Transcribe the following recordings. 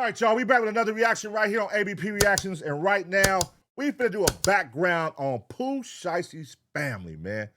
right, y'all, we back with another reaction right here on ABP Reactions, and right now, we finna do a background on Pooh Shiesty's family, man.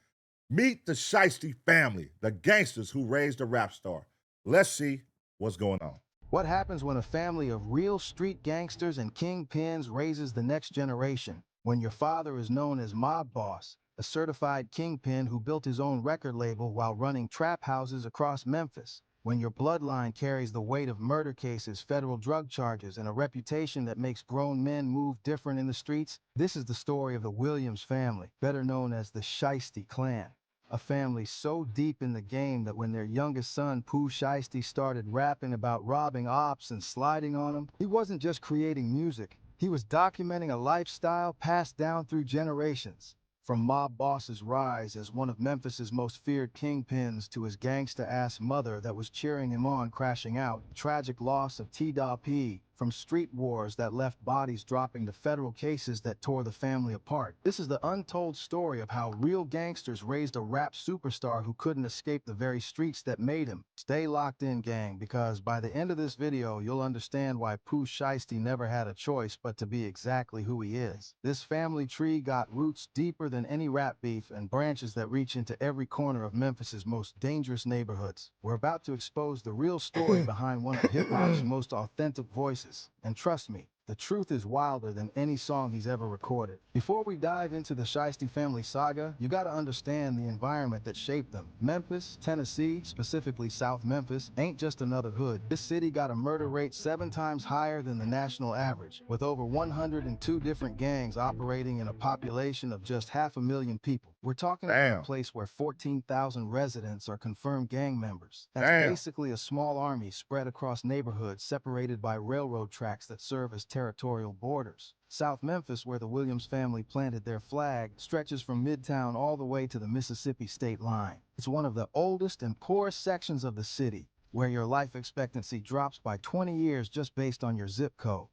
Meet the Shiesty family, the gangsters who raised a rap star. Let's see what's going on. What happens when a family of real street gangsters and kingpins raises the next generation? When your father is known as Mob Boss, a certified kingpin who built his own record label while running trap houses across Memphis. When your bloodline carries the weight of murder cases, federal drug charges, and a reputation that makes grown men move different in the streets. This is the story of the Williams family, better known as the Shiesty clan. A family so deep in the game that when their youngest son, Pooh Shiesty, started rapping about robbing ops and sliding on them, he wasn't just creating music, he was documenting a lifestyle passed down through generations. From Mob Boss's rise as one of Memphis's most feared kingpins to his gangsta-ass mother that was cheering him on crashing out, tragic loss of T.P. From street wars that left bodies dropping to federal cases that tore the family apart. This is the untold story of how real gangsters raised a rap superstar who couldn't escape the very streets that made him. Stay locked in, gang, because by the end of this video, you'll understand why Pooh Shiesty never had a choice but to be exactly who he is. This family tree got roots deeper than any rap beef and branches that reach into every corner of Memphis's most dangerous neighborhoods. We're about to expose the real story behind one of hip-hop's most authentic voices. And trust me, the truth is wilder than any song he's ever recorded. Before we dive into the Shiesty family saga, you gotta understand the environment that shaped them. Memphis, Tennessee, specifically South Memphis, ain't just another hood. This city got a murder rate 7 times higher than the national average, with over 102 different gangs operating in a population of just 500,000 people. We're talking about a place where 14,000 residents are confirmed gang members. That's basically a small army spread across neighborhoods separated by railroad tracks that serve as territorial borders. South Memphis, where the Williams family planted their flag, stretches from Midtown all the way to the Mississippi state line. It's one of the oldest and poorest sections of the city, where your life expectancy drops by 20 years just based on your zip code.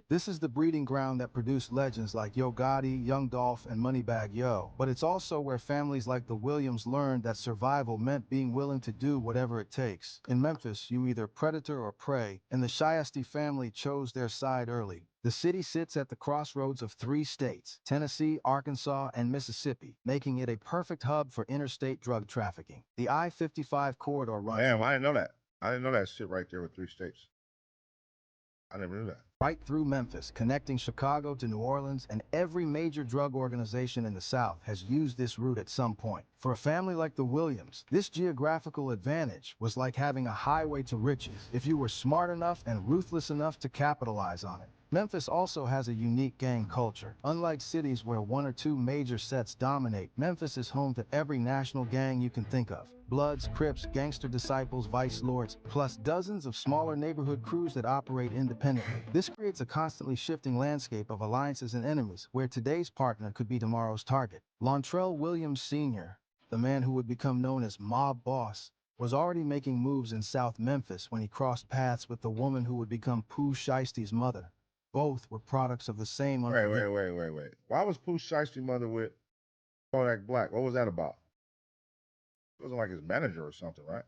This is the breeding ground that produced legends like Yo Gotti, Young Dolph, and Moneybagg Yo. But it's also where families like the Williams learned that survival meant being willing to do whatever it takes. In Memphis, you either predator or prey, and the Shiesty family chose their side early. The city sits at the crossroads of 3 states, Tennessee, Arkansas, and Mississippi, making it a perfect hub for interstate drug trafficking. The I-55 corridor runs... Damn, I didn't know that. I didn't know that shit right there with 3 states. I never knew that. Right through Memphis, connecting Chicago to New Orleans, and every major drug organization in the South has used this route at some point. For a family like the Williams, this geographical advantage was like having a highway to riches if you were smart enough and ruthless enough to capitalize on it. Memphis also has a unique gang culture. Unlike cities where 1 or 2 major sets dominate, Memphis is home to every national gang you can think of. Bloods, Crips, Gangster Disciples, Vice Lords, plus dozens of smaller neighborhood crews that operate independently. This creates a constantly shifting landscape of alliances and enemies, where today's partner could be tomorrow's target. Lontrell Williams Sr., the man who would become known as Mob Boss, was already making moves in South Memphis when he crossed paths with the woman who would become Pooh Shiesty's mother. Both were products of the same... Wait. Why was Pooh Shiesty mother with Kodak Black? What was that about? It wasn't like his manager or something, right?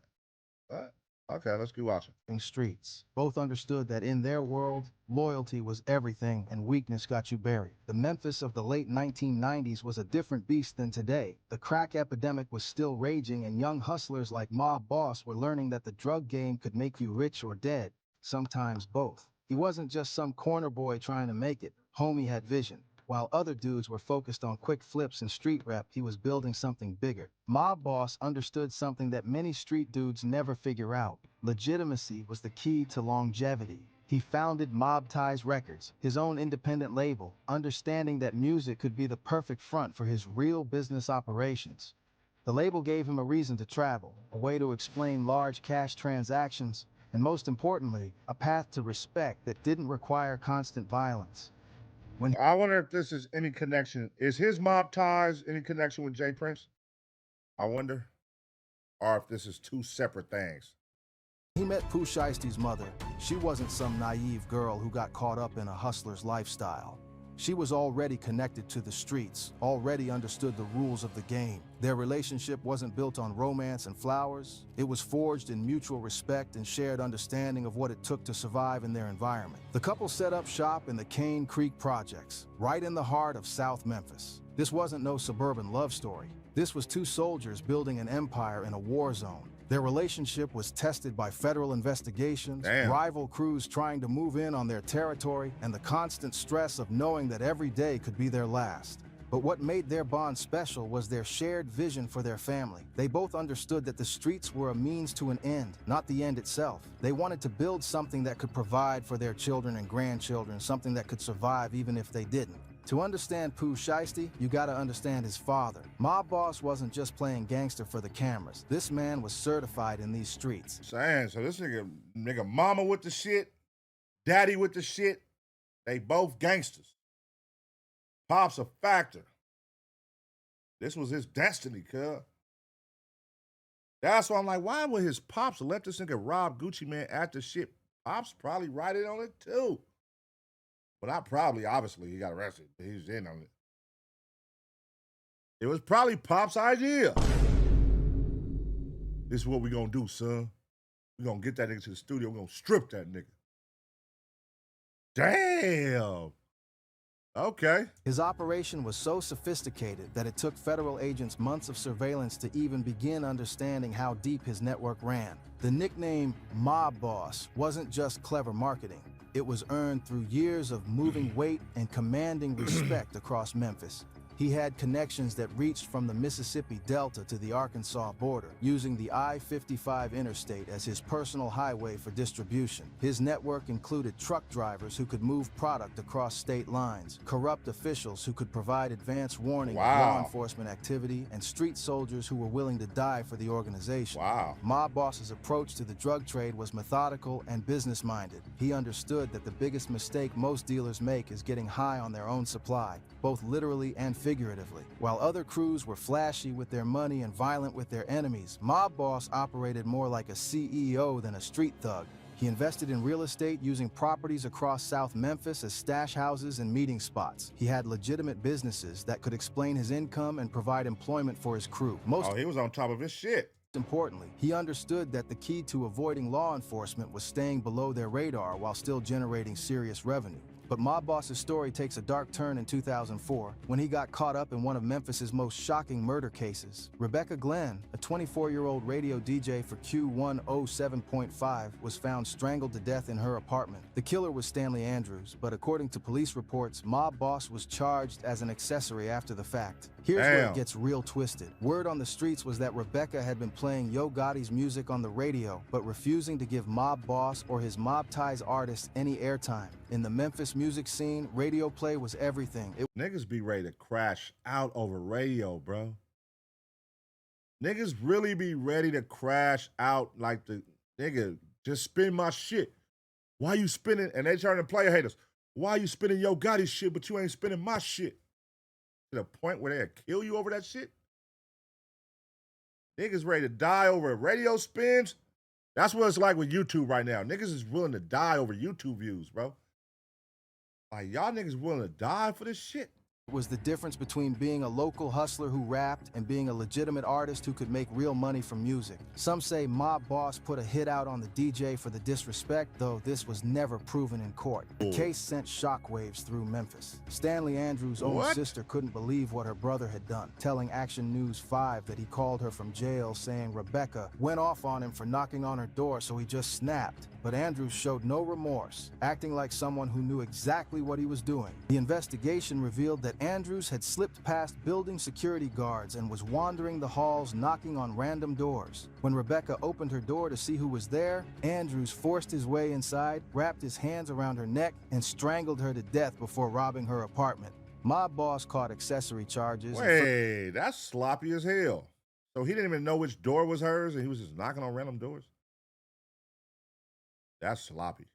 What? Okay, let's keep watching. Streets. Both understood that in their world, loyalty was everything and weakness got you buried. The Memphis of the late 1990s was a different beast than today. The crack epidemic was still raging, and young hustlers like Mob Boss were learning that the drug game could make you rich or dead, sometimes both. He wasn't just some corner boy trying to make it. Homie had vision. While other dudes were focused on quick flips and street rap, he was building something bigger. Mob Boss understood something that many street dudes never figure out. Legitimacy was the key to longevity. He founded Mob Ties Records, his own independent label, understanding that music could be the perfect front for his real business operations. The label gave him a reason to travel, a way to explain large cash transactions, and most importantly, a path to respect that didn't require constant violence. I wonder if this is any connection. Is his Mob Ties any connection with Jay Prince? I wonder. Or if this is 2 separate things. He met Pooh Shiesty's mother. She wasn't some naive girl who got caught up in a hustler's lifestyle. She was already connected to the streets, already understood the rules of the game. Their relationship wasn't built on romance and flowers. It was forged in mutual respect and shared understanding of what it took to survive in their environment. The couple set up shop in the Cane Creek Projects, right in the heart of South Memphis. This wasn't no suburban love story. This was two soldiers building an empire in a war zone. Their relationship was tested by federal investigations, rival crews trying to move in on their territory, and the constant stress of knowing that every day could be their last. But what made their bond special was their shared vision for their family. They both understood that the streets were a means to an end, not the end itself. They wanted to build something that could provide for their children and grandchildren, something that could survive even if they didn't. To understand Pooh Shiesty, you gotta understand his father. Mob Boss wasn't just playing gangster for the cameras. This man was certified in these streets. Saying, so this nigga mama with the shit, daddy with the shit, they both gangsters. Pop's a factor. This was his destiny, cuz. That's why I'm like, why would his pops let this nigga rob Gucci Man at the shit? Pops probably right in on it too. But not probably, obviously, he got arrested. But he was in on it. It was probably Pop's idea. This is what we gonna do, son. We gonna get that nigga to the studio. We gonna strip that nigga. Damn. Okay. His operation was so sophisticated that it took federal agents months of surveillance to even begin understanding how deep his network ran. The nickname Mob Boss wasn't just clever marketing. It was earned through years of moving weight and commanding respect across Memphis. He had connections that reached from the Mississippi Delta to the Arkansas border, using the I-55 interstate as his personal highway for distribution. His network included truck drivers who could move product across state lines, corrupt officials who could provide advance warning of law enforcement activity, and street soldiers who were willing to die for the organization. Mob Boss's approach to the drug trade was methodical and business-minded. He understood that the biggest mistake most dealers make is getting high on their own supply, both literally and figuratively. While other crews were flashy with their money and violent with their enemies, Mob Boss operated more like a CEO than a street thug. He invested in real estate, using properties across South Memphis as stash houses and meeting spots. He had legitimate businesses that could explain his income and provide employment for his crew. He was on top of his shit. Importantly, he understood that the key to avoiding law enforcement was staying below their radar while still generating serious revenue. But Mob Boss's story takes a dark turn in 2004 when he got caught up in one of Memphis's most shocking murder cases. Rebecca Glenn, a 24-year-old radio DJ for Q107.5, was found strangled to death in her apartment. The killer was Stanley Andrews, but according to police reports, Mob Boss was charged as an accessory after the fact. Here's where it gets real twisted. Word on the streets was that Rebecca had been playing Yo Gotti's music on the radio, but refusing to give Mob Boss or his mob ties artists any airtime. In the Memphis music scene, radio play was everything. Niggas be ready to crash out over radio, bro. Niggas really be ready to crash out like the nigga, just spin my shit. Why you spinning? And they trying to player haters. Why you spinning Yo Gotti shit, but you ain't spinning my shit? To the point where they'll kill you over that shit? Niggas ready to die over radio spins? That's what it's like with YouTube right now. Niggas is willing to die over YouTube views, bro. Like, y'all niggas willing to die for this shit? Was the difference between being a local hustler who rapped and being a legitimate artist who could make real money from music. Some say Mob Boss put a hit out on the DJ for the disrespect, though this was never proven in court. The case sent shockwaves through Memphis. Stanley Andrews' own sister couldn't believe what her brother had done, telling Action News 5 that he called her from jail saying Rebecca went off on him for knocking on her door, so he just snapped. But Andrews showed no remorse, acting like someone who knew exactly what he was doing. The investigation revealed that Andrews had slipped past building security guards and was wandering the halls knocking on random doors. When Rebecca opened her door to see who was there, Andrews forced his way inside, wrapped his hands around her neck, and strangled her to death before robbing her apartment. Mob Boss caught accessory charges. Wait, that's sloppy as hell. So he didn't even know which door was hers and he was just knocking on random doors? That's sloppy.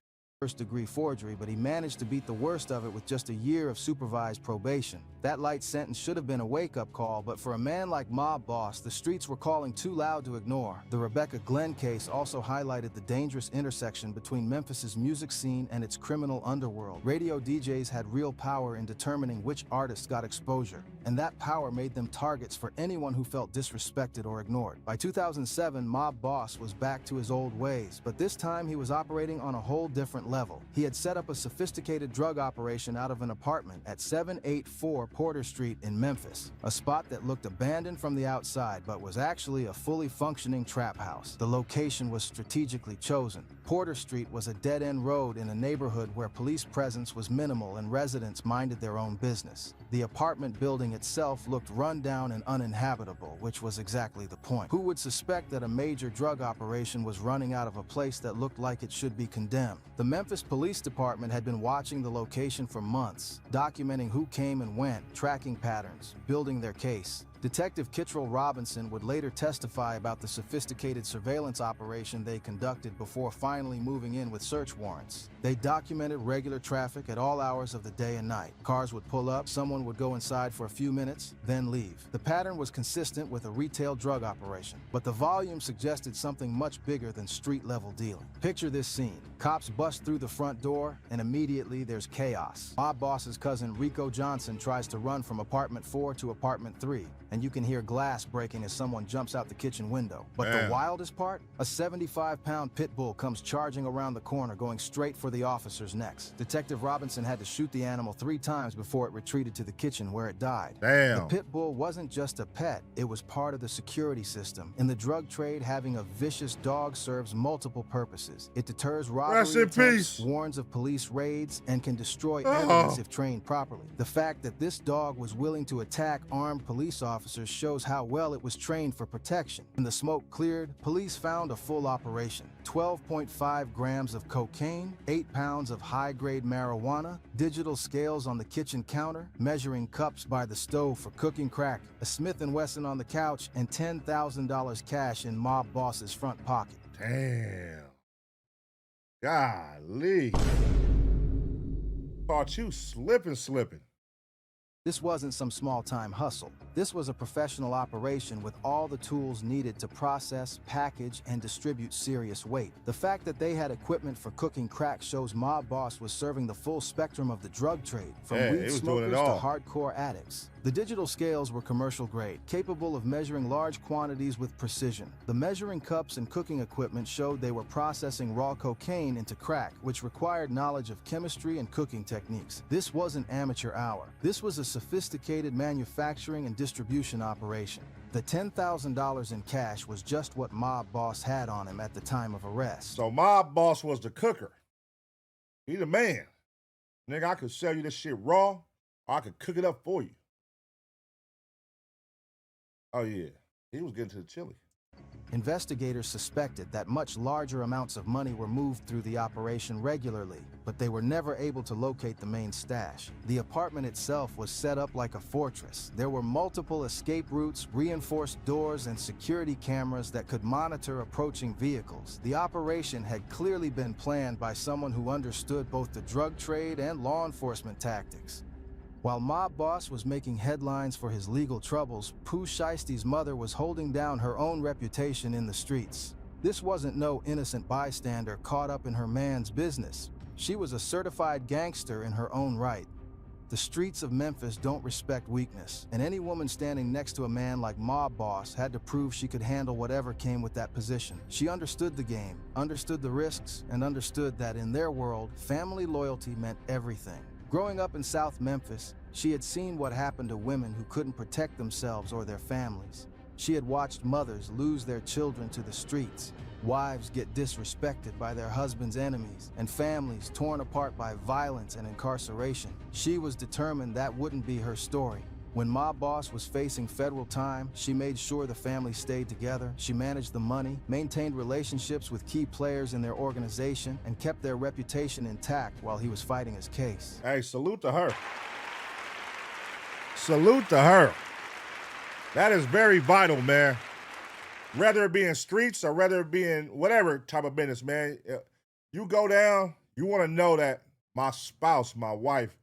first-degree forgery, but he managed to beat the worst of it with just a year of supervised probation. That light sentence should have been a wake-up call, but for a man like Mob Boss, the streets were calling too loud to ignore. The Rebecca Glenn case also highlighted the dangerous intersection between Memphis's music scene and its criminal underworld. Radio DJs had real power in determining which artists got exposure, and that power made them targets for anyone who felt disrespected or ignored. By 2007, Mob Boss was back to his old ways, but this time he was operating on a whole different level. He had set up a sophisticated drug operation out of an apartment at 784 Porter Street in Memphis, a spot that looked abandoned from the outside but was actually a fully functioning trap house. The location was strategically chosen. Porter Street was a dead-end road in a neighborhood where police presence was minimal and residents minded their own business. The apartment building itself looked run down and uninhabitable, which was exactly the point. Who would suspect that a major drug operation was running out of a place that looked like it should be condemned? The Memphis Police Department had been watching the location for months, documenting who came and went, tracking patterns, building their case. Detective Kittrell Robinson would later testify about the sophisticated surveillance operation they conducted before finally moving in with search warrants. They documented regular traffic at all hours of the day and night. Cars would pull up, someone would go inside for a few minutes, then leave. The pattern was consistent with a retail drug operation, but the volume suggested something much bigger than street-level dealing. Picture this scene. Cops bust through the front door, and immediately there's chaos. Mob Boss's cousin Rico Johnson tries to run from apartment 4 to apartment 3, and you can hear glass breaking as someone jumps out the kitchen window. But the wildest part? A 75-pound pit bull comes charging around the corner, going straight for the officer's necks. Detective Robinson had to shoot the animal 3 times before it retreated to the kitchen where it died. Damn. The pit bull wasn't just a pet, it was part of the security system. In the drug trade, having a vicious dog serves multiple purposes. It deters robbery attempts, warns of police raids, and can destroy evidence if trained properly. The fact that this dog was willing to attack armed police officers shows how well it was trained for protection. When the smoke cleared, police found a full operation. 12.5 grams of cocaine, 8 pounds of high-grade marijuana, digital scales on the kitchen counter, measuring cups by the stove for cooking crack, a Smith & Wesson on the couch, and $10,000 cash in Mob Boss's front pocket. Damn. Golly. Caught you slipping. This wasn't some small-time hustle. This was a professional operation with all the tools needed to process, package, and distribute serious weight. The fact that they had equipment for cooking crack shows Mob Boss was serving the full spectrum of the drug trade, from weed smokers to hardcore addicts. The digital scales were commercial grade, capable of measuring large quantities with precision. The measuring cups and cooking equipment showed they were processing raw cocaine into crack, which required knowledge of chemistry and cooking techniques. This wasn't amateur hour. This was a sophisticated manufacturing and distribution operation. The $10,000 in cash was just what Mob Boss had on him at the time of arrest. So Mob Boss was the cooker. He the man. Nigga, I could sell you this shit raw, or I could cook it up for you. Oh yeah, he was getting to the chili. Investigators suspected that much larger amounts of money were moved through the operation regularly, but they were never able to locate the main stash. The apartment itself was set up like a fortress. There were multiple escape routes, reinforced doors, and security cameras that could monitor approaching vehicles. The operation had clearly been planned by someone who understood both the drug trade and law enforcement tactics. While Mob Boss was making headlines for his legal troubles, Pooh Shiesty's mother was holding down her own reputation in the streets. This wasn't no innocent bystander caught up in her man's business. She was a certified gangster in her own right. The streets of Memphis don't respect weakness, and any woman standing next to a man like Mob Boss had to prove she could handle whatever came with that position. She understood the game, understood the risks, and understood that in their world, family loyalty meant everything. Growing up in South Memphis, she had seen what happened to women who couldn't protect themselves or their families. She had watched mothers lose their children to the streets, wives get disrespected by their husbands' enemies, and families torn apart by violence and incarceration. She was determined that wouldn't be her story. When Mob Boss was facing federal time, she made sure the family stayed together. She managed the money, maintained relationships with key players in their organization, and kept their reputation intact while he was fighting his case. Hey, salute to her. Salute to her. That is very vital, man. Whether it be in streets or whether it be in whatever type of business, man. You go down, You want to know that my spouse, my wife,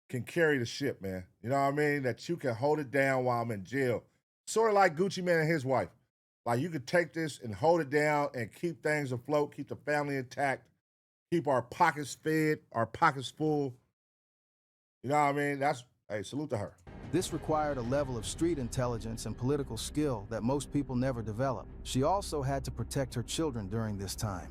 can carry the ship, man. You know what I mean? That you can hold it down while I'm in jail. Sort of like Gucci Man and his wife. Like you could take this and hold it down and keep things afloat, keep the family intact, keep our pockets fed, our pockets full. You know what I mean? That's, hey, salute to her. This required a level of street intelligence and political skill that most people never develop. She also had to protect her children during this time.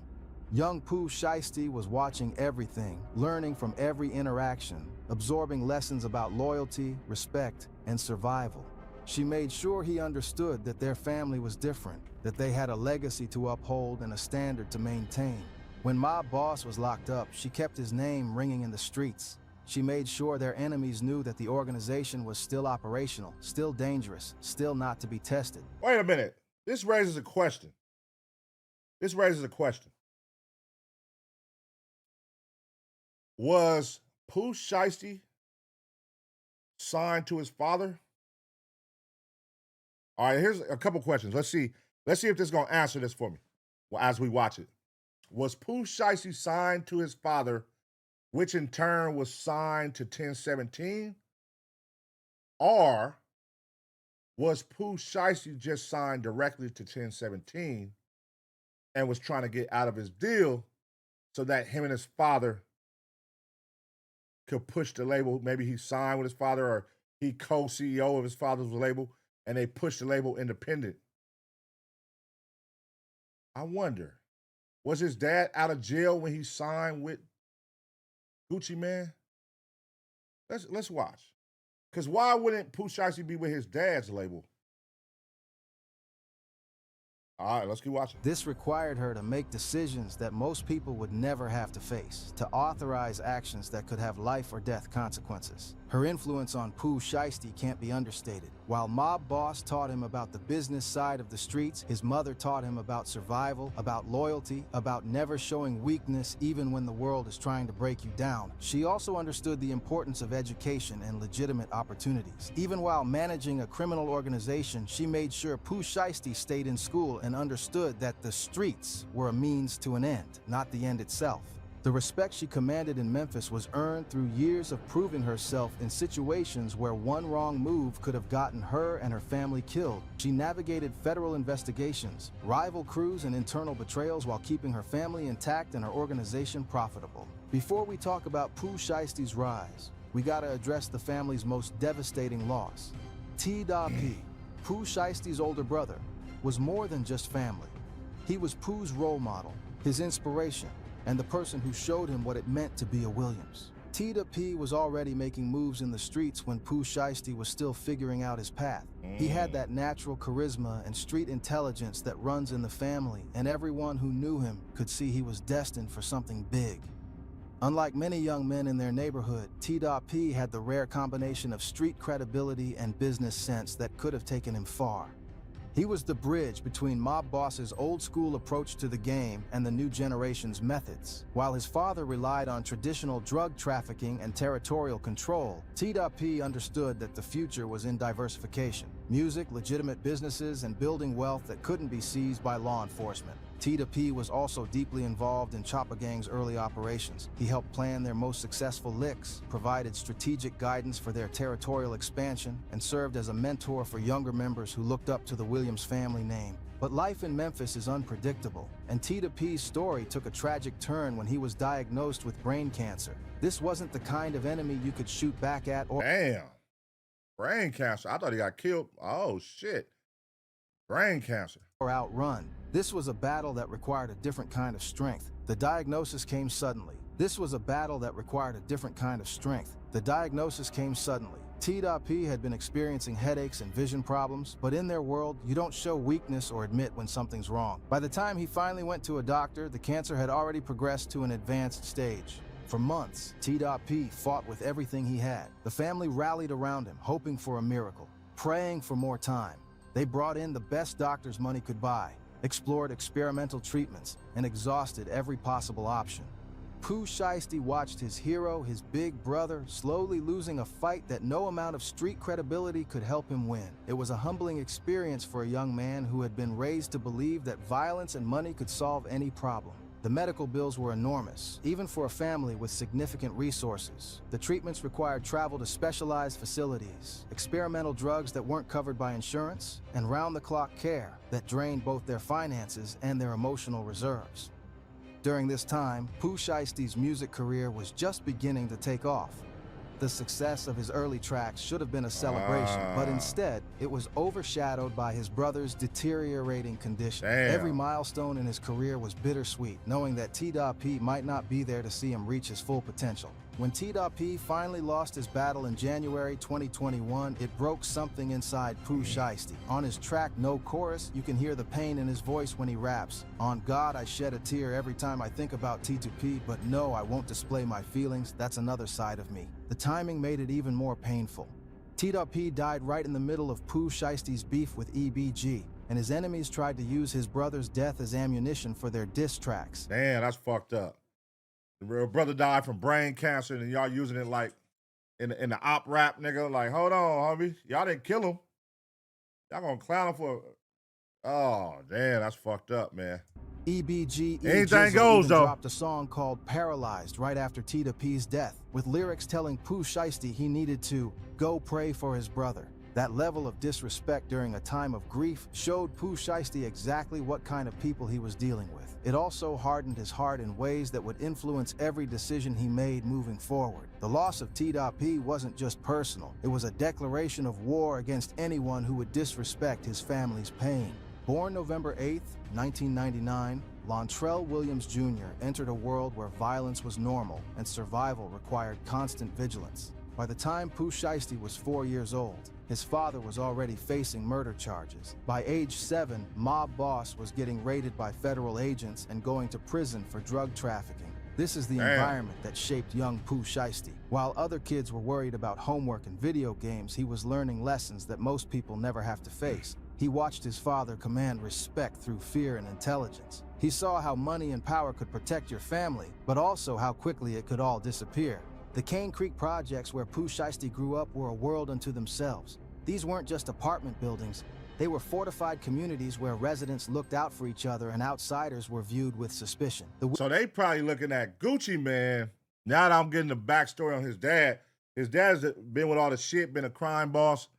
Young Pooh Shiesty was watching everything, learning from every interaction, absorbing lessons about loyalty, respect, and survival. She made sure he understood that their family was different, that they had a legacy to uphold and a standard to maintain. When Mob Boss was locked up, she kept his name ringing in the streets. She made sure their enemies knew that the organization was still operational, still dangerous, still not to be tested. Wait a minute. This raises a question. Was Pooh Shiesty signed to his father? All right, here's a couple questions. Let's see if this is going to answer this for me as we watch it. Was Pooh Shiesty signed to his father, which in turn was signed to 1017? Or was Pooh Shiesty just signed directly to 1017 and was trying to get out of his deal so that him and his father could push the label? Maybe he signed with his father or he co-CEO of his father's label and they pushed the label independent. I wonder, was his dad out of jail when he signed with Gucci Man? Let's watch. Because why wouldn't Pooh Shiesty be with his dad's label? All right, let's keep watching. This required her to make decisions that most people would never have to face, to authorize actions that could have life or death consequences. Her influence on Pooh Shiesty can't be understated. While Mob Boss taught him about the business side of the streets, his mother taught him about survival, about loyalty, about never showing weakness even when the world is trying to break you down. She also understood the importance of education and legitimate opportunities. Even while managing a criminal organization, she made sure Pooh Shiesty stayed in school and understood that the streets were a means to an end, not the end itself. The respect she commanded in Memphis was earned through years of proving herself in situations where one wrong move could have gotten her and her family killed. She navigated federal investigations, rival crews, and internal betrayals while keeping her family intact and her organization profitable. Before we talk about Pooh Shiesty's rise, we gotta address the family's most devastating loss. T.P., Pooh Shiesty's older brother, was more than just family. He was Pooh's role model, his inspiration, and the person who showed him what it meant to be a Williams. T.P. was already making moves in the streets when Pooh Shiesty was still figuring out his path. He had that natural charisma and street intelligence that runs in the family, and everyone who knew him could see he was destined for something big. Unlike many young men in their neighborhood, T.P. had the rare combination of street credibility and business sense that could have taken him far. He was the bridge between Mob Boss's old-school approach to the game and the new generation's methods. While his father relied on traditional drug trafficking and territorial control, T.P. understood that the future was in diversification. Music, legitimate businesses, and building wealth that couldn't be seized by law enforcement. T.P. was also deeply involved in Choppa Gang's early operations. He helped plan their most successful licks, provided strategic guidance for their territorial expansion, and served as a mentor for younger members who looked up to the Williams family name. But life in Memphis is unpredictable, and T.P.'s story took a tragic turn when he was diagnosed with brain cancer. This wasn't the kind of enemy you could shoot back at or— Damn. Brain cancer. I thought he got killed. Oh, shit. Brain cancer. Or outrun. This was a battle that required a different kind of strength. The diagnosis came suddenly. T.P. had been experiencing headaches and vision problems, but in their world, you don't show weakness or admit when something's wrong. By the time he finally went to a doctor, the cancer had already progressed to an advanced stage. For months, T.P. fought with everything he had. The family rallied around him, hoping for a miracle, praying for more time. They brought in the best doctors money could buy, explored experimental treatments, and exhausted every possible option. Pooh Shiesty watched his hero, his big brother, slowly losing a fight that no amount of street credibility could help him win. It was a humbling experience for a young man who had been raised to believe that violence and money could solve any problem. The medical bills were enormous, even for a family with significant resources. The treatments required travel to specialized facilities, experimental drugs that weren't covered by insurance, and round-the-clock care that drained both their finances and their emotional reserves. During this time, Pooh Shiesty's music career was just beginning to take off. The success of his early tracks should have been a celebration, but instead, it was overshadowed by his brother's deteriorating condition. Damn. Every milestone in his career was bittersweet, knowing that T.P. might not be there to see him reach his full potential. When T.P. finally lost his battle in January 2021, it broke something inside Pooh Shiesty. On his track No Chorus, you can hear the pain in his voice when he raps. On God, I shed a tear every time I think about T2P, but no, I won't display my feelings, that's another side of me. The timing made it even more painful. T.P. died right in the middle of Pooh Shiesty's beef with EBG, and his enemies tried to use his brother's death as ammunition for their diss tracks. Damn, that's fucked up. The real brother died from brain cancer, and y'all using it like in the op rap, nigga. Like, hold on, homie. Y'all didn't kill him. Y'all gonna clown him for... Oh, damn, that's fucked up, man. EBG Anything goes, though. Dropped a song called Paralyzed right after T.P's death, with lyrics telling Pooh Shiesty he needed to go pray for his brother. That level of disrespect during a time of grief showed Pooh Shiesty exactly what kind of people he was dealing with. It also hardened his heart in ways that would influence every decision he made moving forward. The loss of T.P. wasn't just personal, it was a declaration of war against anyone who would disrespect his family's pain. Born November 8, 1999, Lontrell Williams Jr. entered a world where violence was normal and survival required constant vigilance. By the time Pooh Shiesty was 4 years old, his father was already facing murder charges. By age 7, Mob Boss was getting raided by federal agents and going to prison for drug trafficking. This is the environment that shaped young Pooh Shiesty. While other kids were worried about homework and video games, he was learning lessons that most people never have to face. He watched his father command respect through fear and intelligence. He saw how money and power could protect your family, but also how quickly it could all disappear. The Cane Creek projects where Pooh Shiesty grew up were a world unto themselves. These weren't just apartment buildings, they were fortified communities where residents looked out for each other and outsiders were viewed with suspicion. So they probably looking at Gucci Man. Now that I'm getting the backstory on his dad's been with all the shit, been a crime boss.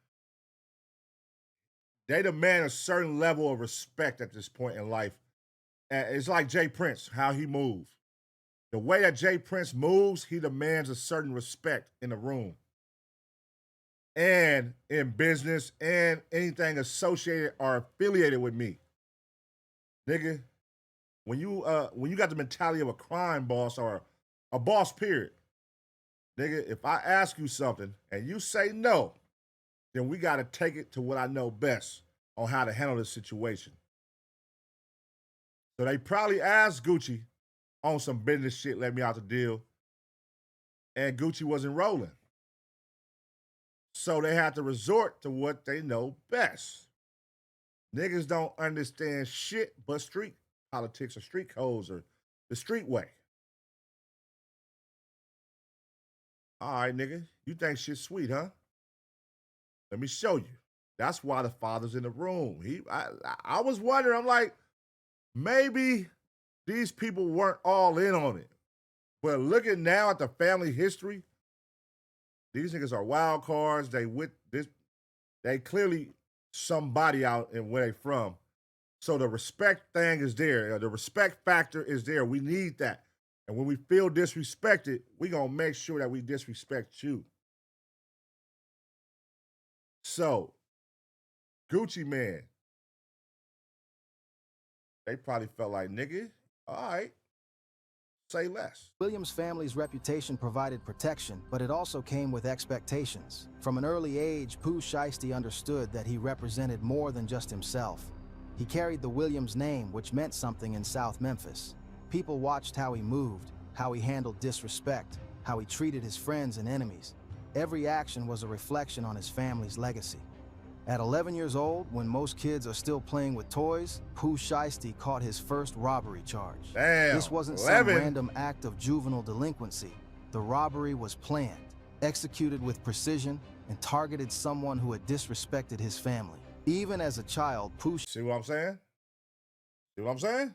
They demand a certain level of respect at this point in life. And it's like Jay Prince, how he moves. The way that Jay Prince moves, he demands a certain respect in the room. And in business and anything associated or affiliated with me. Nigga, when you got the mentality of a crime boss or a boss period, nigga, if I ask you something and you say no, then we got to take it to what I know best on how to handle this situation. So they probably asked Gucci on some business shit, let me out the deal, and Gucci wasn't rolling. So they had to resort to what they know best. Niggas don't understand shit but street politics or street codes or the street way. All right, nigga, you think shit's sweet, huh? Let me show you. That's why the father's in the room. I was wondering, I'm like, maybe these people weren't all in on it. But looking now at the family history, these niggas are wild cards. They clearly somebody out and where they from. So the respect thing is there. The respect factor is there. We need that. And when we feel disrespected, we gonna make sure that we disrespect you. So, Gucci Man, they probably felt like, nigga, all right, say less. Williams' family's reputation provided protection, but it also came with expectations. From an early age, Pooh Shiesty understood that he represented more than just himself. He carried the Williams name, which meant something in South Memphis. People watched how he moved, how he handled disrespect, how he treated his friends and enemies. Every action was a reflection on his family's legacy. At 11 years old, when most kids are still playing with toys, Pooh Shiesty caught his first robbery charge. Damn, this wasn't 11. Some random act of juvenile delinquency. The robbery was planned, executed with precision, and targeted someone who had disrespected his family. Even as a child, Pooh... See what I'm saying? See what I'm saying?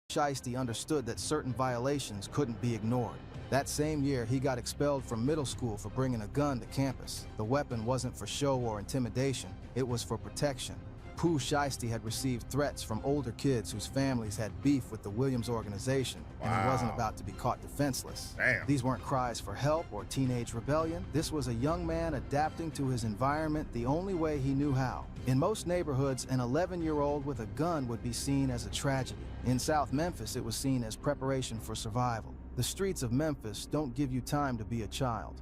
Shiesty understood that certain violations couldn't be ignored. That same year, he got expelled from middle school for bringing a gun to campus. The weapon wasn't for show or intimidation, it was for protection. Pooh Shiesty had received threats from older kids whose families had beef with the Williams organization, and he wasn't about to be caught defenseless. Damn. These weren't cries for help or teenage rebellion. This was a young man adapting to his environment the only way he knew how. In most neighborhoods, an 11-year-old with a gun would be seen as a tragedy. In South Memphis, it was seen as preparation for survival. The streets of Memphis don't give you time to be a child.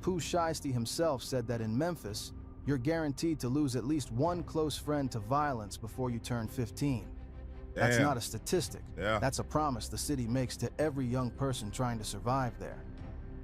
Pooh Shiesty himself said that in Memphis, you're guaranteed to lose at least one close friend to violence before you turn 15. That's Damn. not a statistic. That's a promise the city makes to every young person trying to survive there.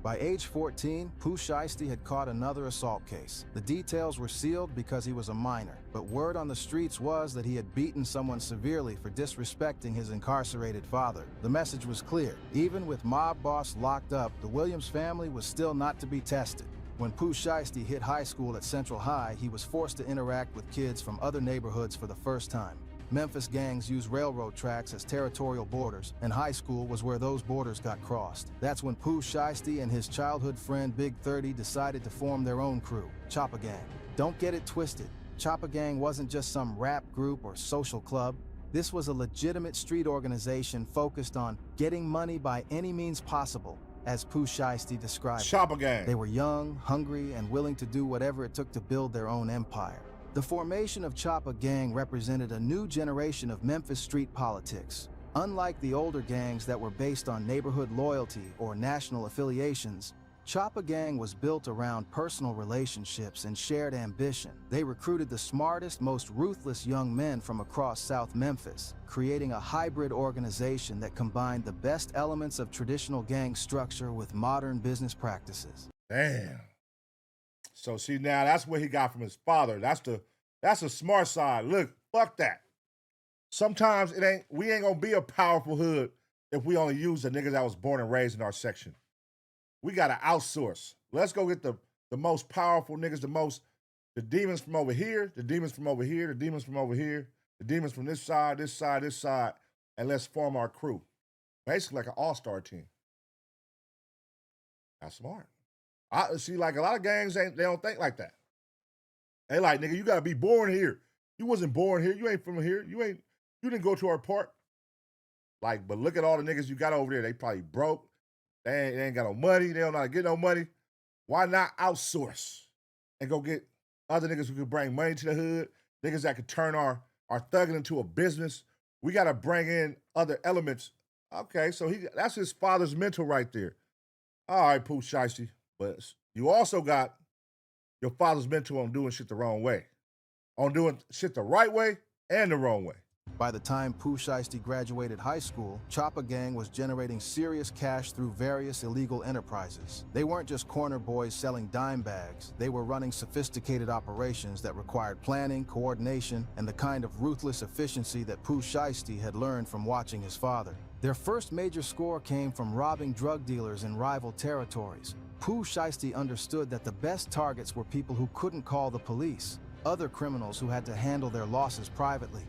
By age 14, Pooh Shiesty had caught another assault case. The details were sealed because he was a minor, but word on the streets was that he had beaten someone severely for disrespecting his incarcerated father. The message was clear. Even with mob boss locked up, the Williams family was still not to be tested. When Pooh Shiesty hit high school at Central High, he was forced to interact with kids from other neighborhoods for the first time. Memphis gangs used railroad tracks as territorial borders, and high school was where those borders got crossed. That's when Pooh Shiesty and his childhood friend Big 30 decided to form their own crew, Choppa Gang. Don't get it twisted. Choppa Gang wasn't just some rap group or social club. This was a legitimate street organization focused on getting money by any means possible, as Pooh Shiesty described it. Choppa Gang. They were young, hungry, and willing to do whatever it took to build their own empire. The formation of Choppa Gang represented a new generation of Memphis street politics. Unlike the older gangs that were based on neighborhood loyalty or national affiliations, Choppa Gang was built around personal relationships and shared ambition. They recruited the smartest, most ruthless young men from across South Memphis, creating a hybrid organization that combined the best elements of traditional gang structure with modern business practices. Damn. So see, now that's what he got from his father. That's the smart side. Look, fuck that. Sometimes we ain't gonna be a powerful hood if we only use the niggas that was born and raised in our section. We gotta outsource. Let's go get the most powerful niggas, the demons from over here, the demons from over here, the demons from over here, the demons from this side, this side, this side, and let's form our crew. Basically like an all-star team. That's smart. I see, like a lot of gangs they don't think like that. They like, nigga, you gotta be born here. You wasn't born here. You ain't from here. You didn't go to our park. Like, but look at all the niggas you got over there. They probably broke. They ain't got no money. They don't know how to get no money. Why not outsource and go get other niggas who could bring money to the hood, niggas that could turn our thugging into a business? We gotta bring in other elements. Okay, so that's his father's mental right there. All right, Pooh Shiesty. But you also got your father's mental on doing shit the wrong way. On doing shit the right way and the wrong way. By the time Pooh Shiesty graduated high school, Choppa Gang was generating serious cash through various illegal enterprises. They weren't just corner boys selling dime bags. They were running sophisticated operations that required planning, coordination, and the kind of ruthless efficiency that Pooh Shiesty had learned from watching his father. Their first major score came from robbing drug dealers in rival territories. Pooh Shiesty understood that the best targets were people who couldn't call the police, other criminals who had to handle their losses privately.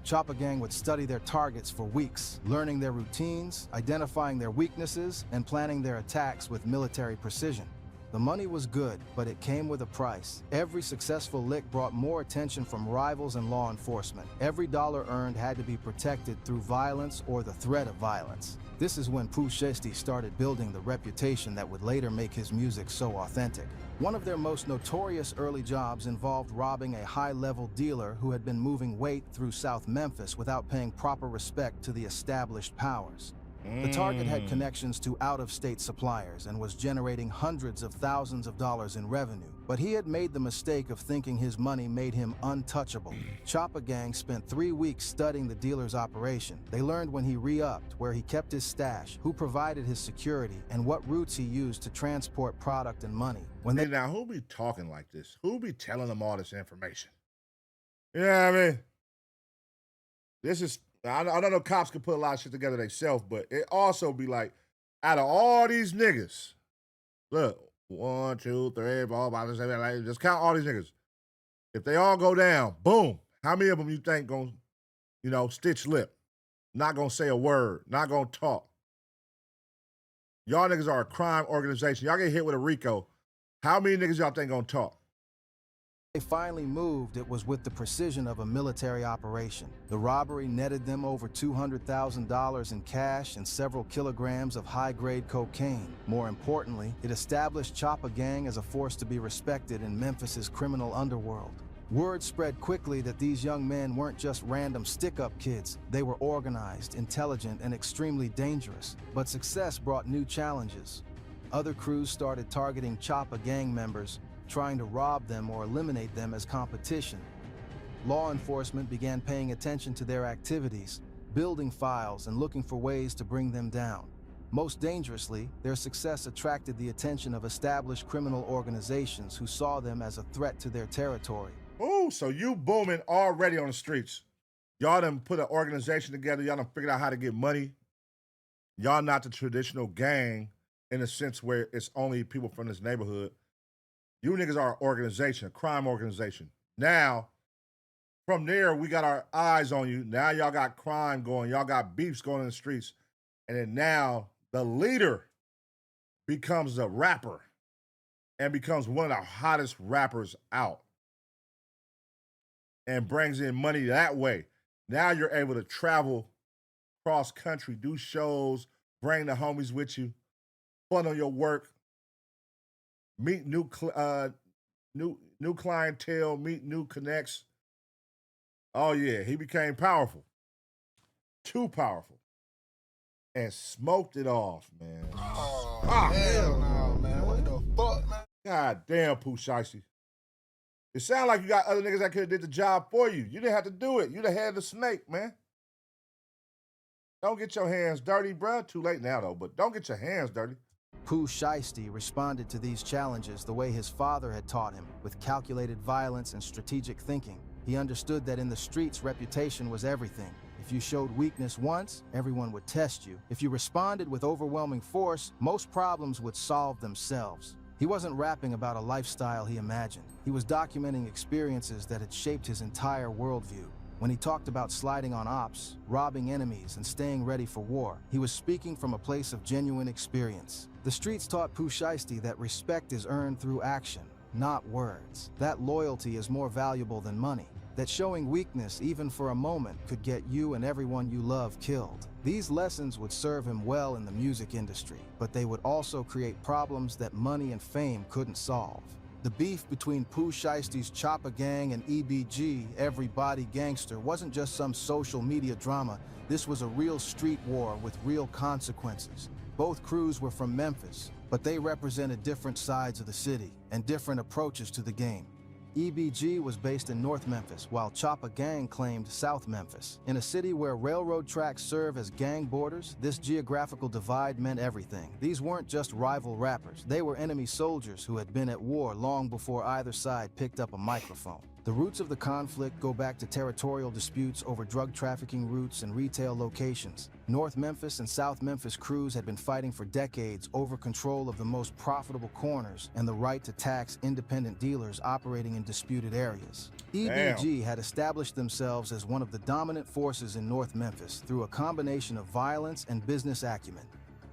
Choppa Gang would study their targets for weeks, learning their routines, identifying their weaknesses, and planning their attacks with military precision. The money was good, but it came with a price. Every successful lick brought more attention from rivals and law enforcement. Every dollar earned had to be protected through violence or the threat of violence. This is when Pooh Shiesty started building the reputation that would later make his music so authentic. One of their most notorious early jobs involved robbing a high-level dealer who had been moving weight through South Memphis without paying proper respect to the established powers. The target had connections to out-of-state suppliers and was generating hundreds of thousands of dollars in revenue. But he had made the mistake of thinking his money made him untouchable. Choppa Gang spent 3 weeks studying the dealer's operation. They learned when he re-upped, where he kept his stash, who provided his security, and what routes he used to transport product and money. Now, who be talking like this? Who be telling them all this information? You know what I mean? This is... I don't know cops can put a lot of shit together themselves, but it also be like, out of all these niggas, look, 1, 2, 3, blah, blah, blah, just count all these niggas. If they all go down, boom, how many of them you think gonna, stitch lip? not gonna say a word, not gonna talk. Y'all niggas are a crime organization. Y'all get hit with a RICO. How many niggas y'all think gonna talk? They finally moved, it was with the precision of a military operation. The robbery netted them over $200,000 in cash and several kilograms of high-grade cocaine. More importantly, it established Choppa Gang as a force to be respected in Memphis's criminal underworld. Word spread quickly that these young men weren't just random stick-up kids. They were organized, intelligent, and extremely dangerous. But success brought new challenges. Other crews started targeting Choppa Gang members, trying to rob them or eliminate them as competition. Law enforcement began paying attention to their activities, building files and looking for ways to bring them down. Most dangerously, their success attracted the attention of established criminal organizations who saw them as a threat to their territory. Ooh, so you booming already on the streets. Y'all done put an organization together. Y'all done figured out how to get money. Y'all not the traditional gang in a sense where it's only people from this neighborhood. You niggas are an organization, a crime organization. Now, from there, we got our eyes on you. Now y'all got crime going. Y'all got beefs going in the streets. And then now the leader becomes a rapper and becomes one of the hottest rappers out and brings in money that way. Now you're able to travel cross country, do shows, bring the homies with you, fun on your work, meet new clientele, meet new connects. Oh yeah, he became powerful. Too powerful. And smoked it off, man. Oh, hell no, man. What the fuck, man? God damn, Pooh Shiesty. It sounds like you got other niggas that could have did the job for you. You didn't have to do it. You the head of the snake, man. Don't get your hands dirty, bro. Too late now, though, but don't get your hands dirty. Pooh Shiesty responded to these challenges the way his father had taught him, with calculated violence and strategic thinking. He understood that in the streets, reputation was everything. If you showed weakness once, everyone would test you. If you responded with overwhelming force, most problems would solve themselves. He wasn't rapping about a lifestyle he imagined. He was documenting experiences that had shaped his entire worldview. When he talked about sliding on ops, robbing enemies, and staying ready for war, he was speaking from a place of genuine experience. The streets taught Pooh Shiesty that respect is earned through action, not words. That loyalty is more valuable than money. That showing weakness, even for a moment, could get you and everyone you love killed. These lessons would serve him well in the music industry, but they would also create problems that money and fame couldn't solve. The beef between Pooh Shiesty's Choppa Gang and EBG, Everybody Gangster, wasn't just some social media drama. This was a real street war with real consequences. Both crews were from Memphis, but they represented different sides of the city and different approaches to the game. EBG was based in North Memphis, while Choppa Gang claimed South Memphis. In a city where railroad tracks serve as gang borders, this geographical divide meant everything. These weren't just rival rappers. They were enemy soldiers who had been at war long before either side picked up a microphone. The roots of the conflict go back to territorial disputes over drug trafficking routes and retail locations. North Memphis and South Memphis crews had been fighting for decades over control of the most profitable corners and the right to tax independent dealers operating in disputed areas. EBG had established themselves as one of the dominant forces in North Memphis through a combination of violence and business acumen.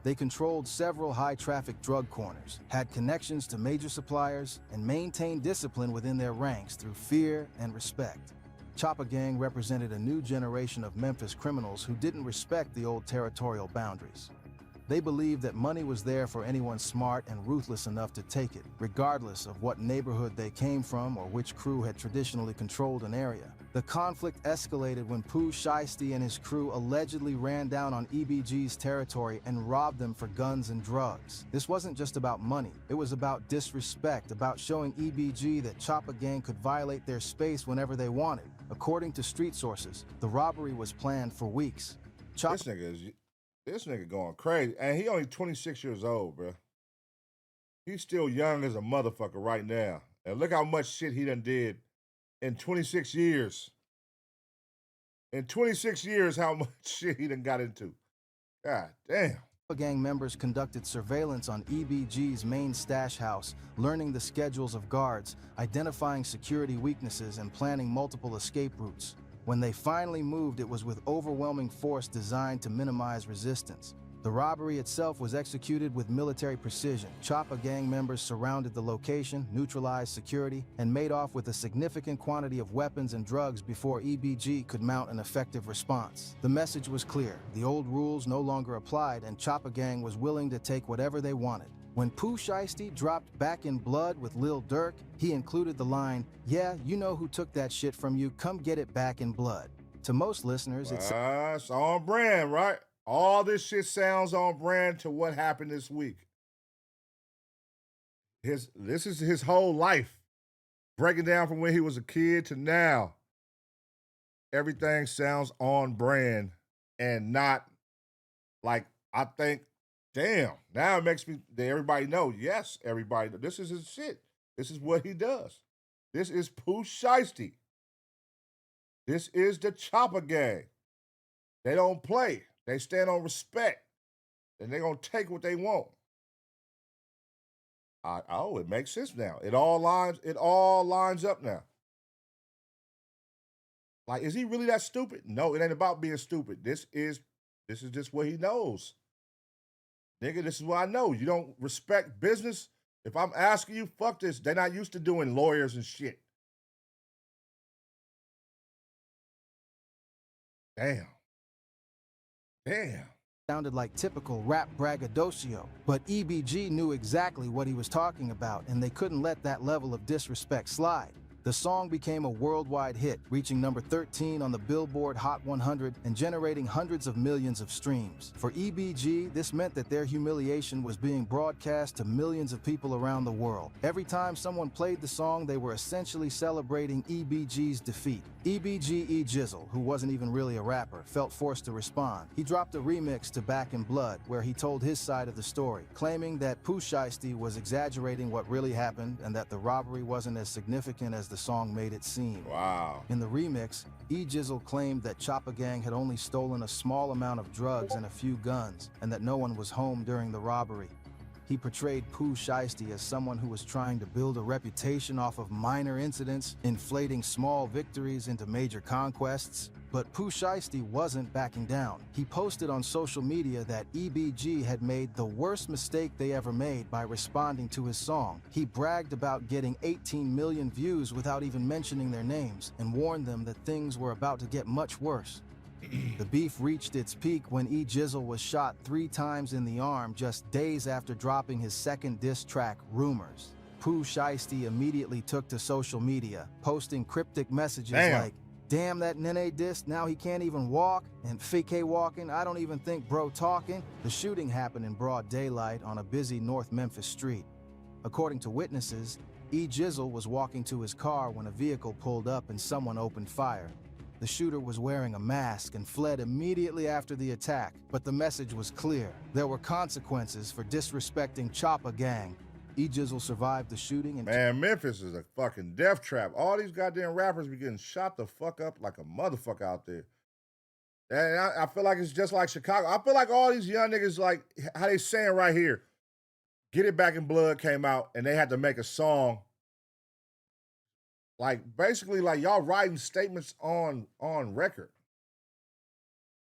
They controlled several high-traffic drug corners, had connections to major suppliers, and maintained discipline within their ranks through fear and respect. Choppa Gang represented a new generation of Memphis criminals who didn't respect the old territorial boundaries. They believed that money was there for anyone smart and ruthless enough to take it, regardless of what neighborhood they came from or which crew had traditionally controlled an area. The conflict escalated when Pooh Shiesty and his crew allegedly ran down on EBG's territory and robbed them for guns and drugs. This wasn't just about money. It was about disrespect, about showing EBG that Choppa Gang could violate their space whenever they wanted. According to street sources, the robbery was planned for weeks. This nigga going crazy. And he only 26 years old, bro. He's still young as a motherfucker right now. And look how much shit he done did in 26 years. In 26 years, how much shit he done got into. God damn. Gang members conducted surveillance on EBG's main stash house, learning the schedules of guards, identifying security weaknesses, and planning multiple escape routes. When they finally moved, it was with overwhelming force designed to minimize resistance. The robbery itself was executed with military precision. Choppa gang members surrounded the location, neutralized security, and made off with a significant quantity of weapons and drugs before EBG could mount an effective response. The message was clear. The old rules no longer applied, and Choppa gang was willing to take whatever they wanted. When Pooh Shiesty dropped Back in Blood with Lil Durk, he included the line, "Yeah, you know who took that shit from you, come get it back in blood." To most listeners, it's on brand, right? All this shit sounds on brand to what happened this week. This is his whole life. Breaking down from when he was a kid to now. Everything sounds on brand and not like, I think, damn, now it makes me, everybody know, yes, everybody, this is his shit. This is what he does. This is Pooh Shiesty. This is the Choppa gang. They don't play. They stand on respect, and they're going to take what they want. It makes sense now. It all lines up now. Like, is he really that stupid? No, it ain't about being stupid. This is just what he knows. Nigga, this is what I know. You don't respect business. If I'm asking you, fuck this. They're not used to doing lawyers and shit. Damn. Sounded like typical rap braggadocio, but EBG knew exactly what he was talking about, and they couldn't let that level of disrespect slide. The song became a worldwide hit, reaching number 13 on the Billboard Hot 100 and generating hundreds of millions of streams. For EBG, this meant that their humiliation was being broadcast to millions of people around the world. Every time someone played the song, they were essentially celebrating EBG's defeat. EBG E-Jizzle, who wasn't even really a rapper, felt forced to respond. He dropped a remix to Back in Blood, where he told his side of the story, claiming that Pooh Shiesty was exaggerating what really happened and that the robbery wasn't as significant as the song made it seem. Wow. In the remix, E-Jizzle claimed that Choppa gang had only stolen a small amount of drugs and a few guns, and that no one was home during the robbery. He portrayed Pooh Shiesty as someone who was trying to build a reputation off of minor incidents, inflating small victories into major conquests. But Pooh Shiesty wasn't backing down. He posted on social media that EBG had made the worst mistake they ever made by responding to his song. He bragged about getting 18 million views without even mentioning their names, and warned them that things were about to get much worse. The beef reached its peak when E-Jizzle was shot 3 times in the arm just days after dropping his second diss track, Rumors. Pooh Shiesty immediately took to social media, posting cryptic messages like, "Damn, that Nene dissed, now he can't even walk," and "Fake walking, I don't even think bro talking." The shooting happened in broad daylight on a busy North Memphis street. According to witnesses, E-Jizzle was walking to his car when a vehicle pulled up and someone opened fire. The shooter was wearing a mask and fled immediately after the attack, but the message was clear. There were consequences for disrespecting Choppa gang. E-Jizzle survived the shooting and— Man, Memphis is a fucking death trap. All these goddamn rappers be getting shot the fuck up like a motherfucker out there. And I feel like it's just like Chicago. I feel like all these young niggas, like how they saying right here, Get It Back in Blood came out and they had to make a song. Like, basically, like, y'all writing statements on record.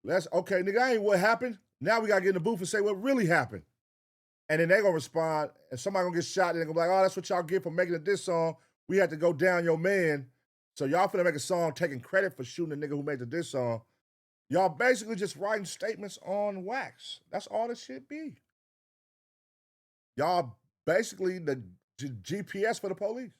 Okay, nigga, that ain't what happened. Now we gotta get in the booth and say what really happened. And then they gonna respond, and somebody gonna get shot, and they gonna be like, oh, that's what y'all get for making a diss song. We had to go down your man. So y'all finna make a song taking credit for shooting the nigga who made the diss song. Y'all basically just writing statements on wax. That's all this shit be. Y'all basically the GPS for the police.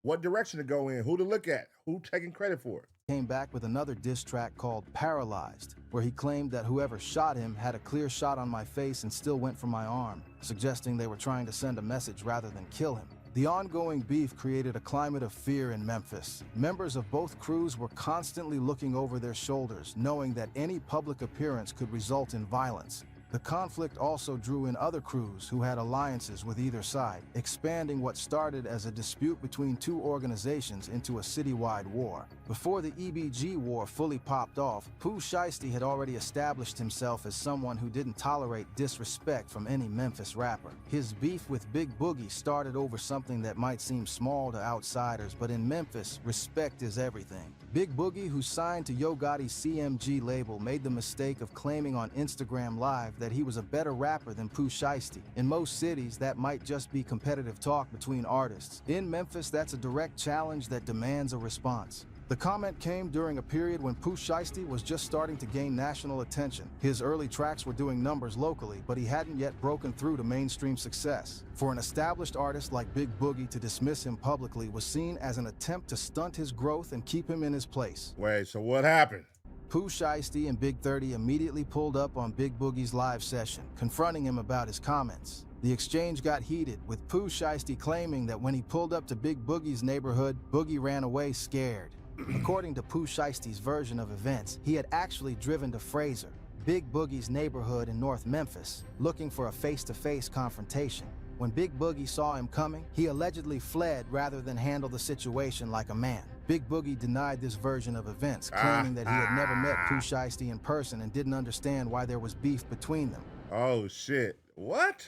What direction to go in, who to look at, who taking credit for it. Came back with another diss track called Paralyzed, where he claimed that whoever shot him had a clear shot on my face and still went for my arm, suggesting they were trying to send a message rather than kill him. The ongoing beef created a climate of fear in Memphis. Members of both crews were constantly looking over their shoulders, knowing that any public appearance could result in violence. The conflict also drew in other crews who had alliances with either side, expanding what started as a dispute between two organizations into a citywide war. Before the EBG war fully popped off, Pooh Shiesty had already established himself as someone who didn't tolerate disrespect from any Memphis rapper. His beef with Big Boogie started over something that might seem small to outsiders, but in Memphis, respect is everything. Big Boogie, who signed to Yo Gotti's CMG label, made the mistake of claiming on Instagram Live that he was a better rapper than Pooh Shiesty. In most cities, that might just be competitive talk between artists. In Memphis, that's a direct challenge that demands a response. The comment came during a period when Pooh Shiesty was just starting to gain national attention. His early tracks were doing numbers locally, but he hadn't yet broken through to mainstream success. For an established artist like Big Boogie to dismiss him publicly was seen as an attempt to stunt his growth and keep him in his place. Wait, so what happened? Pooh Shiesty and Big 30 immediately pulled up on Big Boogie's live session, confronting him about his comments. The exchange got heated, with Pooh Shiesty claiming that when he pulled up to Big Boogie's neighborhood, Boogie ran away scared. According to Pooh Shiesty's version of events, he had actually driven to Fraser, Big Boogie's neighborhood in North Memphis, looking for a face-to-face confrontation. When Big Boogie saw him coming, he allegedly fled rather than handle the situation like a man. Big Boogie denied this version of events, claiming that he had never met Pooh Shiesty in person and didn't understand why there was beef between them. Oh, shit. What?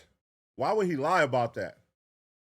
Why would he lie about that?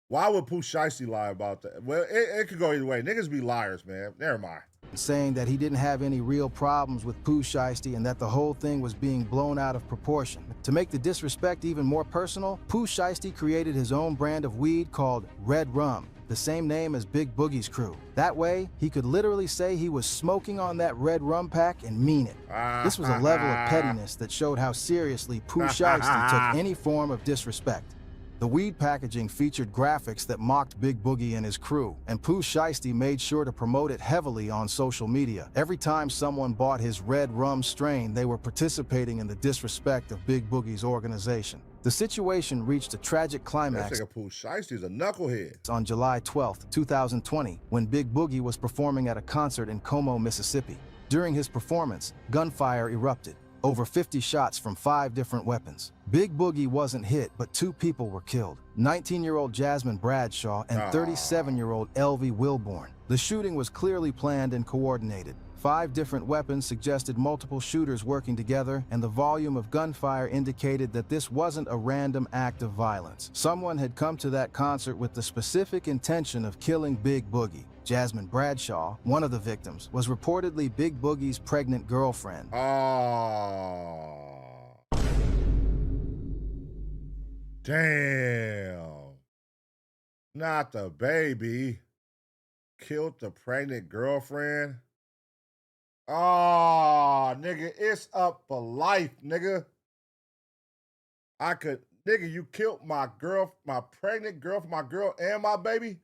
Why would Pooh Shiesty lie about that? Well, it could go either way. Niggas be liars, man. Never mind. Saying that he didn't have any real problems with Pooh Shiesty and that the whole thing was being blown out of proportion. To make the disrespect even more personal, Pooh Shiesty created his own brand of weed called Red Rum, the same name as Big Boogie's crew. That way, he could literally say he was smoking on that Red Rum pack and mean it. This was a level of pettiness that showed how seriously Pooh Shiesty took any form of disrespect. The weed packaging featured graphics that mocked Big Boogie and his crew, and Pooh Shiesty made sure to promote it heavily on social media. Every time someone bought his Red Rum strain, they were participating in the disrespect of Big Boogie's organization. The situation reached a tragic climax. That nigga Pooh Shiesty's a knucklehead. On July 12, 2020, when Big Boogie was performing at a concert in Como, Mississippi. During his performance, gunfire erupted. Over 50 shots from 5 different weapons. Big Boogie wasn't hit, but 2 people were killed. 19-year-old Jasmine Bradshaw and 37-year-old Elvie Wilborn. The shooting was clearly planned and coordinated. 5 different weapons suggested multiple shooters working together, and the volume of gunfire indicated that this wasn't a random act of violence. Someone had come to that concert with the specific intention of killing Big Boogie. Jasmine Bradshaw, one of the victims, was reportedly Big Boogie's pregnant girlfriend. Oh. Damn. Not the baby. Killed the pregnant girlfriend. Oh, nigga, it's up for life, nigga. Nigga, you killed my pregnant girl, my girl and my baby?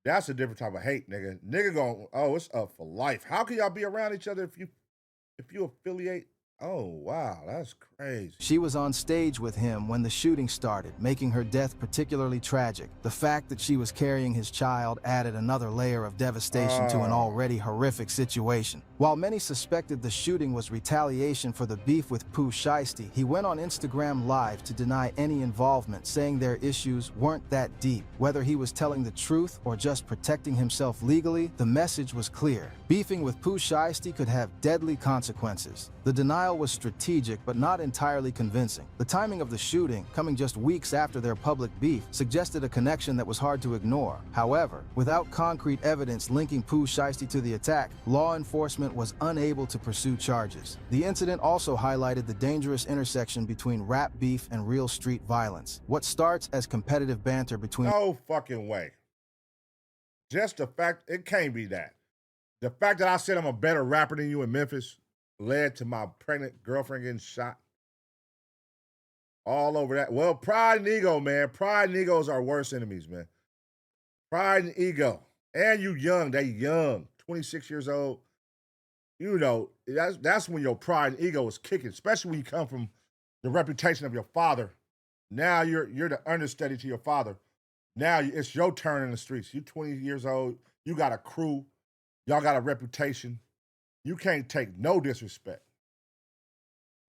That's a different type of hate, nigga. Nigga going, oh, it's up for life. How can y'all be around each other if you affiliate? Oh, wow, that's crazy. She was on stage with him when the shooting started, making her death particularly tragic. The fact that she was carrying his child added another layer of devastation to an already horrific situation. While many suspected the shooting was retaliation for the beef with Pooh Shiesty, he went on Instagram Live to deny any involvement, saying their issues weren't that deep. Whether he was telling the truth or just protecting himself legally, the message was clear. Beefing with Pooh Shiesty could have deadly consequences. The denial was strategic but not entirely convincing. The timing of the shooting, coming just weeks after their public beef, suggested a connection that was hard to ignore. However, without concrete evidence linking Pooh Shiesty to the attack, law enforcement was unable to pursue charges. The incident also highlighted the dangerous intersection between rap beef and real street violence. What starts as competitive banter between— No fucking way. Just the fact, it can't be that. The fact that I said I'm a better rapper than you in Memphis led to my pregnant girlfriend getting shot. All over that. Well, pride and ego, man. Pride and ego is our worst enemies, man. Pride and ego. And you young. They young. 26 years old. You know, that's when your pride and ego is kicking, especially when you come from the reputation of your father. Now you're the understudy to your father. Now it's your turn in the streets. You're 20 years old. You got a crew. Y'all got a reputation. You can't take no disrespect.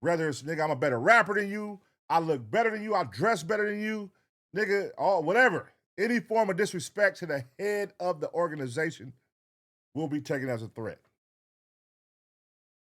Whether it's, nigga, I'm a better rapper than you, I look better than you, I dress better than you, nigga, or whatever. Any form of disrespect to the head of the organization will be taken as a threat.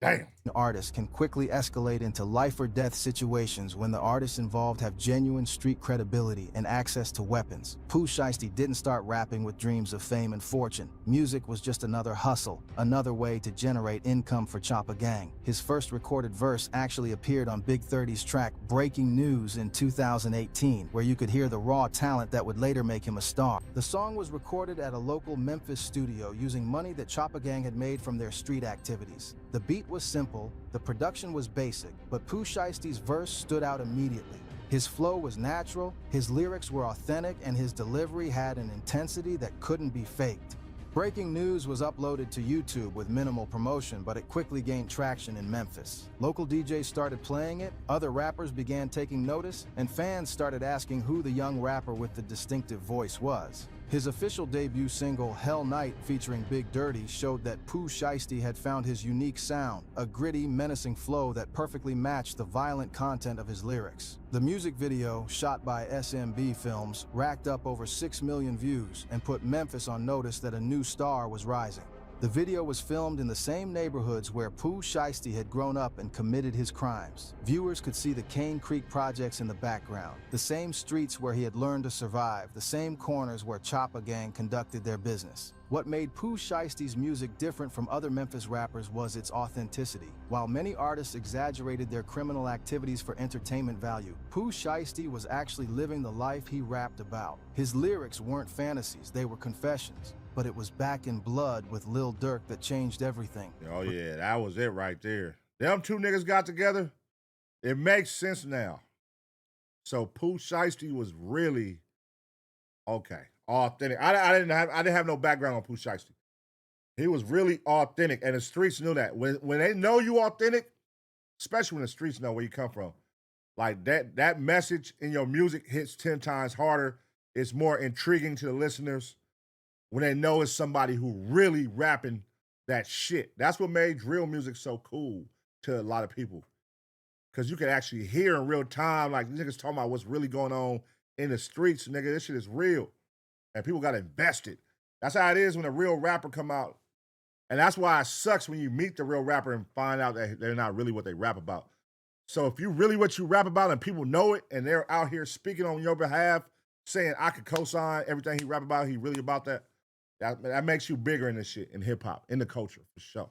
Damn. Artists can quickly escalate into life or death situations when the artists involved have genuine street credibility and access to weapons. Pooh Shiesty didn't start rapping with dreams of fame and fortune. Music was just another hustle, another way to generate income for Choppa Gang. His first recorded verse actually appeared on Big 30's track Breaking News in 2018, where you could hear the raw talent that would later make him a star. The song was recorded at a local Memphis studio using money that Choppa Gang had made from their street activities. The beat was simple, the production was basic, but Pooh Shiesty's verse stood out immediately. His flow was natural, his lyrics were authentic, and his delivery had an intensity that couldn't be faked. Breaking News was uploaded to YouTube with minimal promotion, but it quickly gained traction in Memphis. Local DJs started playing it, other rappers began taking notice, and fans started asking who the young rapper with the distinctive voice was. His official debut single, Hell Night, featuring Big Dirty, showed that Pooh Shiesty had found his unique sound, a gritty, menacing flow that perfectly matched the violent content of his lyrics. The music video, shot by SMB Films, racked up over 6 million views and put Memphis on notice that a new star was rising. The video was filmed in the same neighborhoods where Pooh Shiesty had grown up and committed his crimes. Viewers could see the Cane Creek projects in the background, the same streets where he had learned to survive, the same corners where Choppa Gang conducted their business. What made Pooh Shiesty's music different from other Memphis rappers was its authenticity. While many artists exaggerated their criminal activities for entertainment value, Pooh Shiesty was actually living the life he rapped about. His lyrics weren't fantasies, they were confessions. But it was Back in Blood with Lil Durk that changed everything. Oh yeah, that was it right there. Them two niggas got together. It makes sense now. So Pooh Shiesty was really okay, authentic. I didn't have no background on Pooh Shiesty. He was really authentic, and the streets knew that. When they know you authentic, especially when the streets know where you come from, like that message in your music hits 10 times harder. It's more intriguing to the listeners when they know it's somebody who really rapping that shit. That's what made drill music so cool to a lot of people. Because you can actually hear in real time, like niggas talking about what's really going on in the streets. Nigga, this shit is real. And people got invested. That's how it is when a real rapper come out. And that's why it sucks when you meet the real rapper and find out that they're not really what they rap about. So if you really what you rap about and people know it and they're out here speaking on your behalf, saying I could co-sign everything he rap about, he really about that, that makes you bigger in this shit, in hip-hop, in the culture, for sure.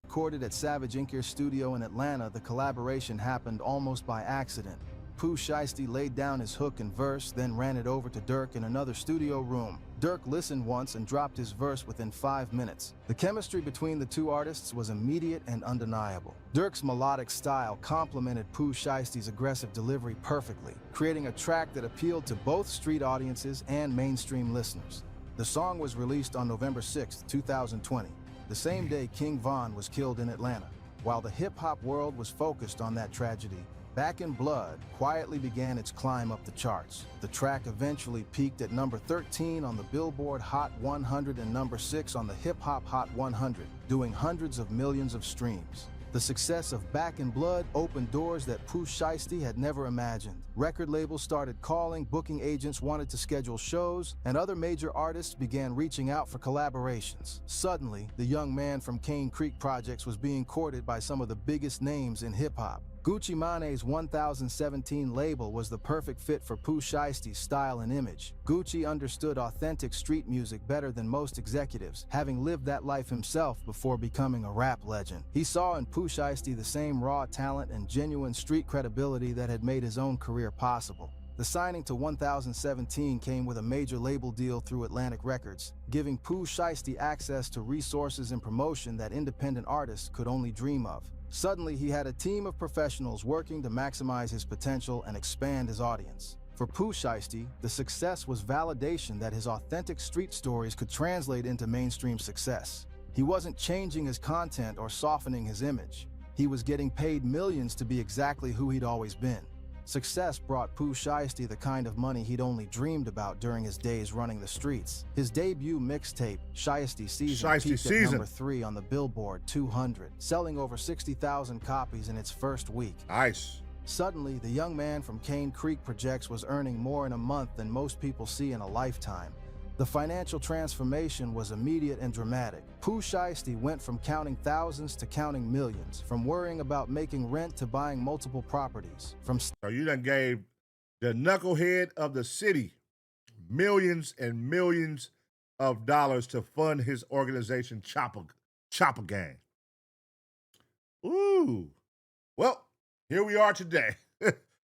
Recorded at Savage Inc.'s studio in Atlanta, the collaboration happened almost by accident. Pooh Shiesty laid down his hook and verse, then ran it over to Durk in another studio room. Durk listened once and dropped his verse within 5 minutes. The chemistry between the two artists was immediate and undeniable. Durk's melodic style complemented Pooh Shiesty's aggressive delivery perfectly, creating a track that appealed to both street audiences and mainstream listeners. The song was released on November 6, 2020, the same day King Von was killed in Atlanta. While the hip-hop world was focused on that tragedy, Back in Blood quietly began its climb up the charts. The track eventually peaked at number 13 on the Billboard Hot 100 and number 6 on the Hip Hop Hot 100, doing hundreds of millions of streams. The success of Back in Blood opened doors that Pooh Shiesty had never imagined. Record labels started calling, booking agents wanted to schedule shows, and other major artists began reaching out for collaborations. Suddenly, the young man from Cane Creek Projects was being courted by some of the biggest names in hip-hop. Gucci Mane's 1017 label was the perfect fit for Pooh Shiesty's style and image. Gucci understood authentic street music better than most executives, having lived that life himself before becoming a rap legend. He saw in Pooh Shiesty the same raw talent and genuine street credibility that had made his own career possible. The signing to 1017 came with a major label deal through Atlantic Records, giving Pooh Shiesty access to resources and promotion that independent artists could only dream of. Suddenly, he had a team of professionals working to maximize his potential and expand his audience. For Pooh Shiesty, the success was validation that his authentic street stories could translate into mainstream success. He wasn't changing his content or softening his image. He was getting paid millions to be exactly who he'd always been. Success brought Pooh Shiesty the kind of money he'd only dreamed about during his days running the streets. His debut mixtape, Shiesty Season, peaked at number 3 on the Billboard 200, selling over 60,000 copies in its first week. Nice. Suddenly, the young man from Cane Creek Projects was earning more in a month than most people see in a lifetime. The financial transformation was immediate and dramatic. Pooh Shiesty went from counting thousands to counting millions, from worrying about making rent to buying multiple properties. So you done gave the knucklehead of the city millions and millions of dollars to fund his organization, Choppa Gang. Ooh. Well, here we are today.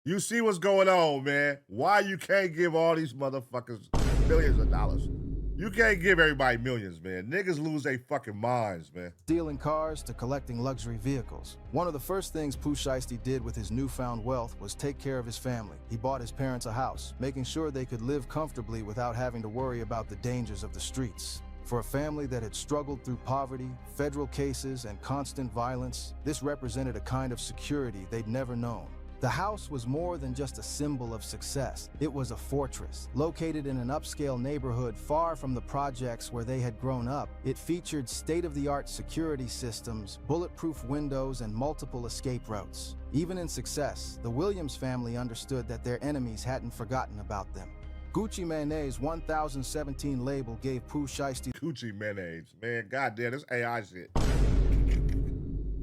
You see what's going on, man. Why you can't give all these motherfuckers millions of dollars? You can't give everybody millions, man. Niggas lose their fucking minds, man. Stealing cars to collecting luxury vehicles. One of the first things Pooh Shiesty did with his newfound wealth was take care of his family. He bought his parents a house, making sure they could live comfortably without having to worry about the dangers of the streets. For a family that had struggled through poverty, federal cases, and constant violence, this represented a kind of security they'd never known. The house was more than just a symbol of success. It was a fortress. Located in an upscale neighborhood far from the projects where they had grown up, it featured state-of-the-art security systems, bulletproof windows, and multiple escape routes. Even in success, the Williams family understood that their enemies hadn't forgotten about them. Gucci Mane's 1017 label gave Pooh Shiesty Gucci Mayonnaise, man. Goddamn, this AI shit.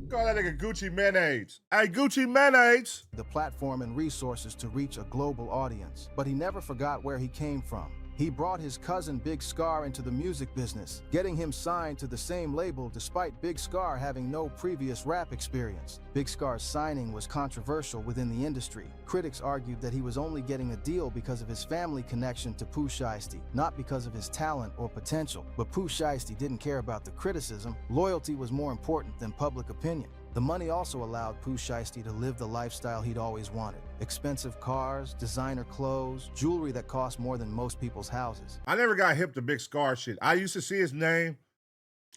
Call that nigga Gucci Mayonnaise. Hey, Gucci Mayonnaise. the platform and resources to reach a global audience. But he never forgot where he came from. He brought his cousin Big Scar into the music business, getting him signed to the same label despite Big Scar having no previous rap experience. Big Scar's signing was controversial within the industry. Critics argued that he was only getting a deal because of his family connection to Pooh Shiesty, not because of his talent or potential. But Pooh Shiesty didn't care about the criticism. Loyalty was more important than public opinion. The money also allowed Pooh Shiesty to live the lifestyle he'd always wanted. Expensive cars, designer clothes, jewelry that cost more than most people's houses. I never got hip to Big Scar shit. I used to see his name,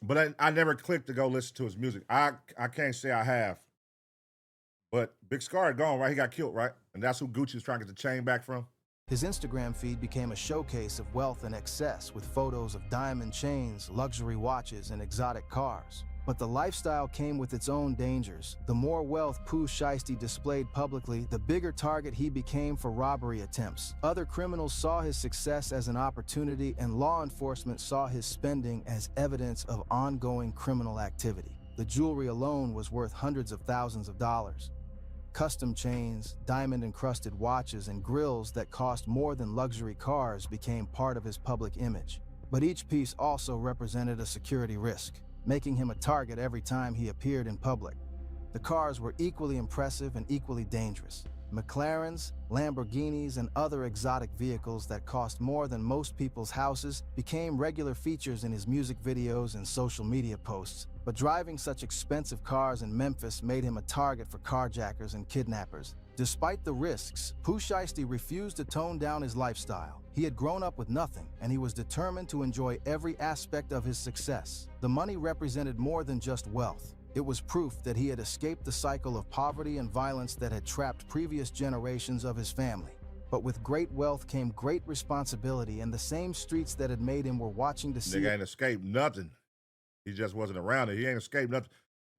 but I never clicked to go listen to his music. I can't say I have. But Big Scar had gone, right? He got killed, right? And that's who Gucci was trying to get the chain back from? His Instagram feed became a showcase of wealth and excess with photos of diamond chains, luxury watches, and exotic cars. But the lifestyle came with its own dangers. The more wealth Pooh Shiesty displayed publicly, the bigger target he became for robbery attempts. Other criminals saw his success as an opportunity, and law enforcement saw his spending as evidence of ongoing criminal activity. The jewelry alone was worth hundreds of thousands of dollars. Custom chains, diamond-encrusted watches, and grills that cost more than luxury cars became part of his public image. But each piece also represented a security risk, making him a target every time he appeared in public. The cars were equally impressive and equally dangerous. McLarens, Lamborghinis, and other exotic vehicles that cost more than most people's houses became regular features in his music videos and social media posts. But driving such expensive cars in Memphis made him a target for carjackers and kidnappers. Despite the risks, Pooh Shiesty refused to tone down his lifestyle. He had grown up with nothing, and he was determined to enjoy every aspect of his success. The money represented more than just wealth. It was proof that he had escaped the cycle of poverty and violence that had trapped previous generations of his family. But with great wealth came great responsibility, and the same streets that had made him were watching to see— Nigga ain't escaped nothing. He just wasn't around it. He ain't escaped nothing.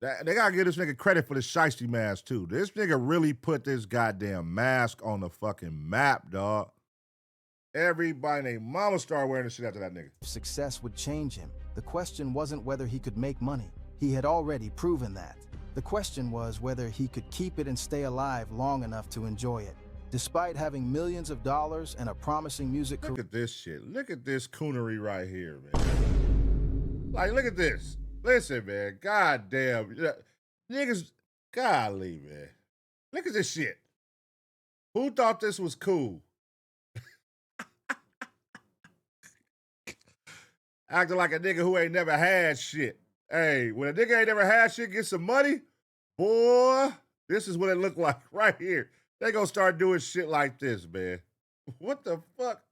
They gotta give this nigga credit for the Shiesty mask, too. This nigga really put this goddamn mask on the fucking map, dog. Everybody named mama started wearing the shit after that nigga. Success would change him. The question wasn't whether he could make money. He had already proven that. The question was whether he could keep it and stay alive long enough to enjoy it. Despite having millions of dollars and a promising music career— Look at this shit. Look at this coonery right here, man. Like, look at this. Listen, man. Goddamn. Niggas, golly, man. Look at this shit. Who thought this was cool? Acting like a nigga who ain't never had shit. Hey, when a nigga ain't never had shit, get some money, boy, this is what it look like right here. They gonna start doing shit like this, man. What the fuck?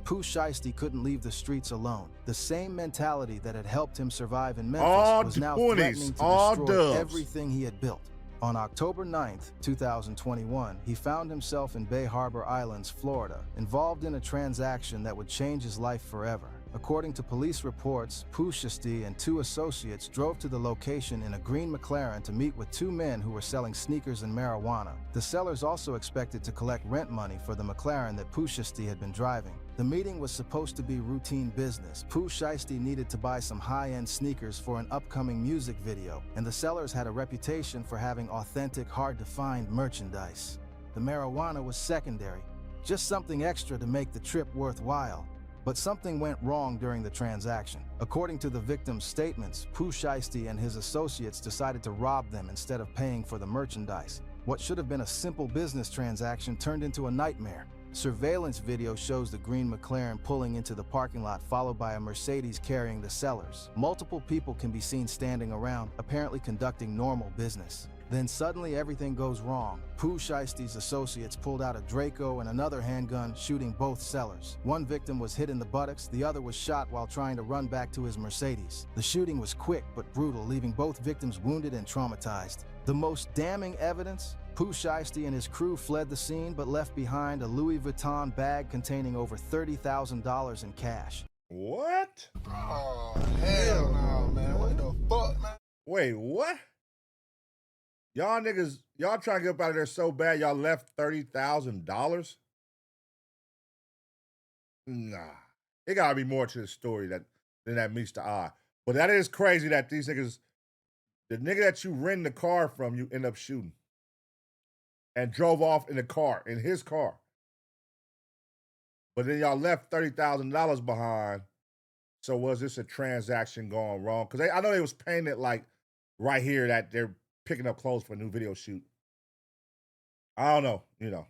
Pooh Shiesty couldn't leave the streets alone. The same mentality that had helped him survive in Memphis All was now 20s, threatening to all destroy dubs. everything he had built. On October 9, 2021, he found himself in Bay Harbor Islands, Florida, involved in a transaction that would change his life forever. According to police reports, Pooh Shiesty and 2 associates drove to the location in a green McLaren to meet with 2 men who were selling sneakers and marijuana. The sellers also expected to collect rent money for the McLaren that Pooh Shiesty had been driving. The meeting was supposed to be routine business. Pooh Shiesty needed to buy some high-end sneakers for an upcoming music video, and the sellers had a reputation for having authentic, hard-to-find merchandise. The marijuana was secondary, just something extra to make the trip worthwhile. But something went wrong during the transaction. According to the victim's statements, Pooh Shiesty and his associates decided to rob them instead of paying for the merchandise. What should have been a simple business transaction turned into a nightmare. Surveillance video shows the green McLaren pulling into the parking lot, followed by a Mercedes carrying the sellers. Multiple people can be seen standing around, apparently conducting normal business. Then suddenly everything goes wrong. Pooh Shiesty's associates pulled out a Draco and another handgun, shooting both sellers. One victim was hit in the buttocks, the other was shot while trying to run back to his Mercedes. The shooting was quick but brutal, leaving both victims wounded and traumatized. The most damning evidence? Pooh Shiesty and his crew fled the scene but left behind a Louis Vuitton bag containing over $30,000 in cash. What? Oh, hell no, man. What the fuck, man? Wait, what? Y'all niggas, y'all trying to get up out of there so bad, y'all left $30,000? Nah. It gotta be more to the story than that meets the eye. But that is crazy that these niggas, the nigga that you rent the car from, you end up shooting. And drove off in the car, in his car. But then y'all left $30,000 behind. So was this a transaction going wrong? Because I know they was paying it like right here that they're picking up clothes for a new video shoot. I don't know, you know.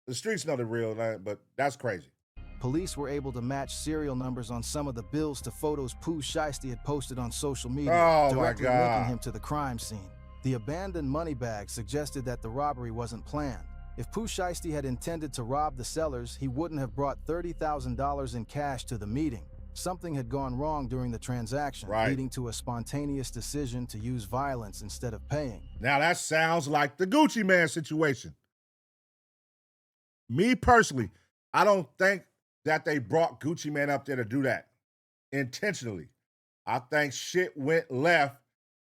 The streets know the real, but that's crazy. Police were able to match serial numbers on some of the bills to photos Pooh Shiesty had posted on social media, Oh, directly my God. linking him to the crime scene. The abandoned money bag suggested that the robbery wasn't planned. If Pooh Shiesty had intended to rob the sellers, he wouldn't have brought $30,000 in cash to the meeting. Something had gone wrong during the transaction, Right. leading to a spontaneous decision to use violence instead of paying. Now that sounds like the Gucci Man situation. Me personally, I don't think that they brought Gucci Man up there to do that intentionally. I think shit went left.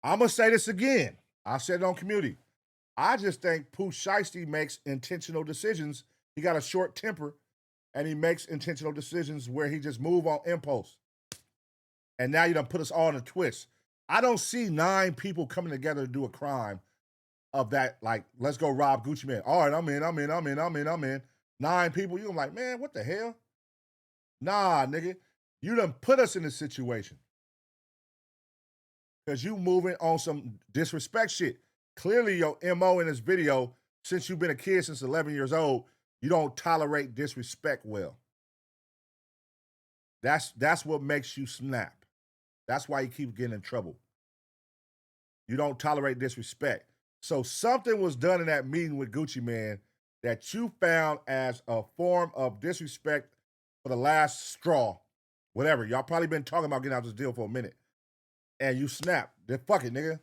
I'm going to say this again. I said it on Community. I just think Pooh Shiesty makes intentional decisions. He got a short temper, and he makes intentional decisions where he just move on impulse. And now you done put us all in a twist. I don't see 9 people coming together to do a crime of that, like, let's go rob Gucci Man. All right, I'm in. 9 people, you're like, man, what the hell? Nah, nigga. You done put us in this situation. Because you moving on some disrespect shit. Clearly, your MO in this video, since you've been a kid since 11 years old, you don't tolerate disrespect well. That's what makes you snap. That's why you keep getting in trouble. You don't tolerate disrespect. So something was done in that meeting with Gucci Man that you found as a form of disrespect for the last straw. Whatever. Y'all probably been talking about getting out this deal for a minute. And you snap. Then fuck it, nigga.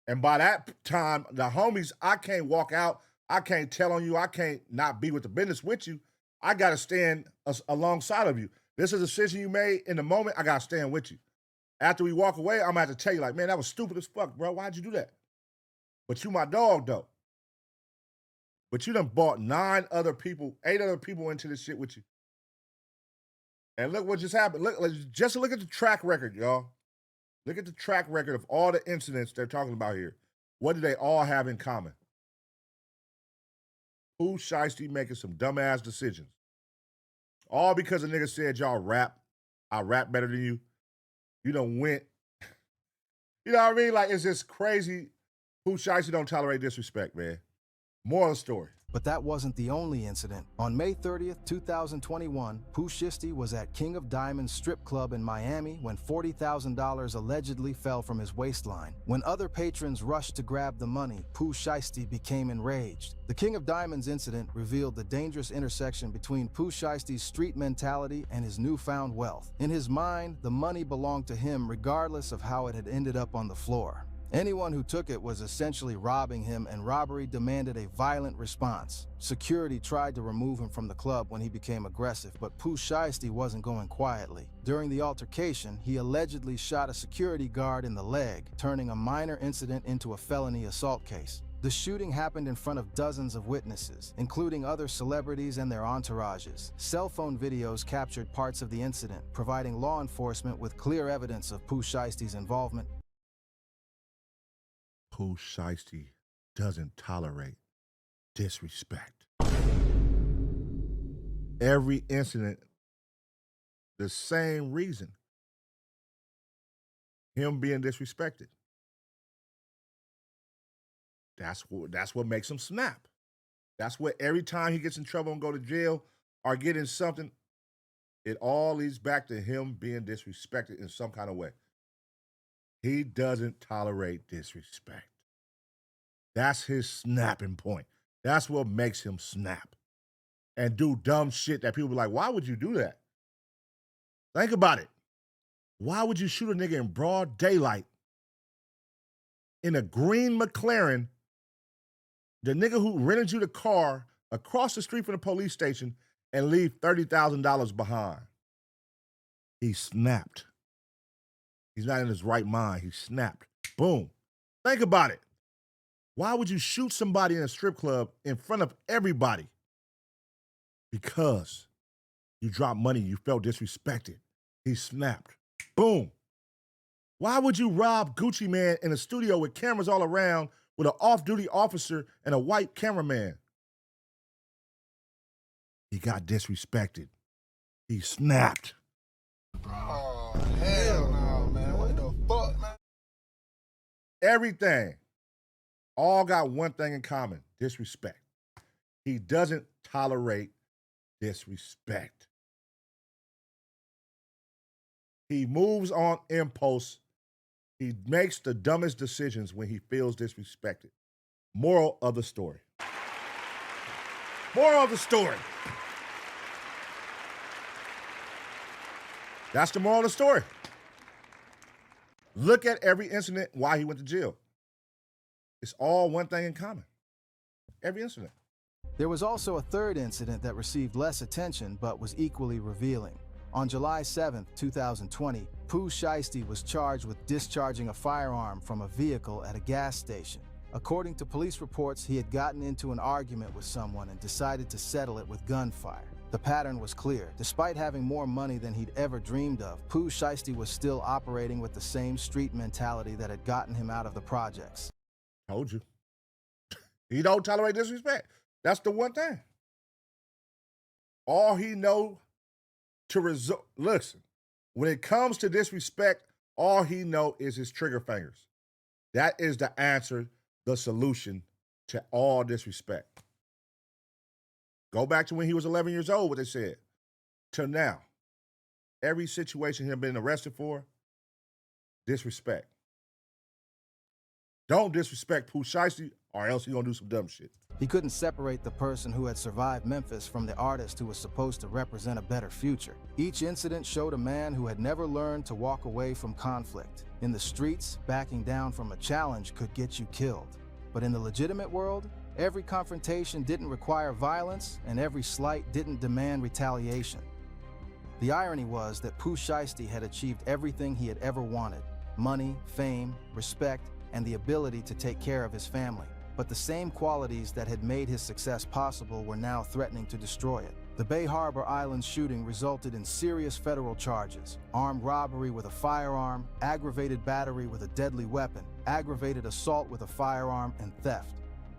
And by that time, the homies, I can't walk out. I can't tell on you. I can't not be with the business with you. I got to stand alongside of you. This is a decision you made in the moment. I got to stand with you. After we walk away, I'm going to have to tell you, like, man, that was stupid as fuck, bro. Why'd you do that? But you my dog, though. But you done brought 8 other people into this shit with you. And look what just happened. Just look at the track record, y'all. Look at the track record of all the incidents they're talking about here. What do they all have in common? Pooh Shiesty making some dumbass decisions. All because a nigga said y'all rap. I rap better than you. You done went. You know what I mean? Like, it's just crazy. Pooh Shiesty don't tolerate disrespect, man. Moral of the story. But that wasn't the only incident. On May 30th, 2021, Pooh Shiesty was at King of Diamonds strip club in Miami when $40,000 allegedly fell from his waistline. When other patrons rushed to grab the money, Pooh Shiesty became enraged. The King of Diamonds incident revealed the dangerous intersection between Pooh Shiesty's street mentality and his newfound wealth. In his mind, the money belonged to him regardless of how it had ended up on the floor. Anyone who took it was essentially robbing him, and robbery demanded a violent response. Security tried to remove him from the club when he became aggressive, but Pooh Shiesty wasn't going quietly. During the altercation, he allegedly shot a security guard in the leg, turning a minor incident into a felony assault case. The shooting happened in front of dozens of witnesses, including other celebrities and their entourages. Cell phone videos captured parts of the incident, providing law enforcement with clear evidence of Pooh Shiesty's involvement. Pooh Shiesty doesn't tolerate disrespect. Every incident, the same reason. Him being disrespected. That's what makes him snap. That's what every time he gets in trouble and go to jail or get in something, it all leads back to him being disrespected in some kind of way. He doesn't tolerate disrespect. That's his snapping point. That's what makes him snap and do dumb shit that people be like, why would you do that? Think about it. Why would you shoot a nigga in broad daylight in a green McLaren, the nigga who rented you the car across the street from the police station, and leave $30,000 behind? He snapped. He's not in his right mind. He snapped. Boom. Think about it. Why would you shoot somebody in a strip club in front of everybody? Because you dropped money, you felt disrespected. He snapped. Boom. Why would you rob Gucci Man in a studio with cameras all around with an off-duty officer and a white cameraman? He got disrespected. He snapped. Oh, hell no, man. What the fuck, man? Everything. All got one thing in common: disrespect. He doesn't tolerate disrespect. He moves on impulse. He makes the dumbest decisions when he feels disrespected. Moral of the story. Moral of the story. That's the moral of the story. Look at every incident why he went to jail. It's all one thing in common. Every incident. There was also a third incident that received less attention but was equally revealing. On July 7, 2020, Pooh Shiesty was charged with discharging a firearm from a vehicle at a gas station. According to police reports, he had gotten into an argument with someone and decided to settle it with gunfire. The pattern was clear. Despite having more money than he'd ever dreamed of, Pooh Shiesty was still operating with the same street mentality that had gotten him out of the projects. Told you. He don't tolerate disrespect. That's the one thing. All he know to resort. Listen, when it comes to disrespect, all he know is his trigger fingers. That is the answer, the solution to all disrespect. Go back to when he was 11 years old, what they said, to now. Every situation he's been arrested for, disrespect. Don't disrespect Pooh Shiesty, or else he's gonna do some dumb shit. He couldn't separate the person who had survived Memphis from the artist who was supposed to represent a better future. Each incident showed a man who had never learned to walk away from conflict. In the streets, backing down from a challenge could get you killed. But in the legitimate world, every confrontation didn't require violence, and every slight didn't demand retaliation. The irony was that Pooh Shiesty had achieved everything he had ever wanted: money, fame, respect, and the ability to take care of his family. But the same qualities that had made his success possible were now threatening to destroy it. The Bay Harbor Island shooting resulted in serious federal charges: armed robbery with a firearm, aggravated battery with a deadly weapon, aggravated assault with a firearm, and theft.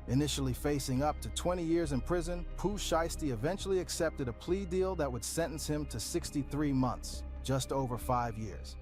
Initially facing up to 20 years in prison, Pooh Shiesty eventually accepted a plea deal that would sentence him to 63 months, just over 5 years.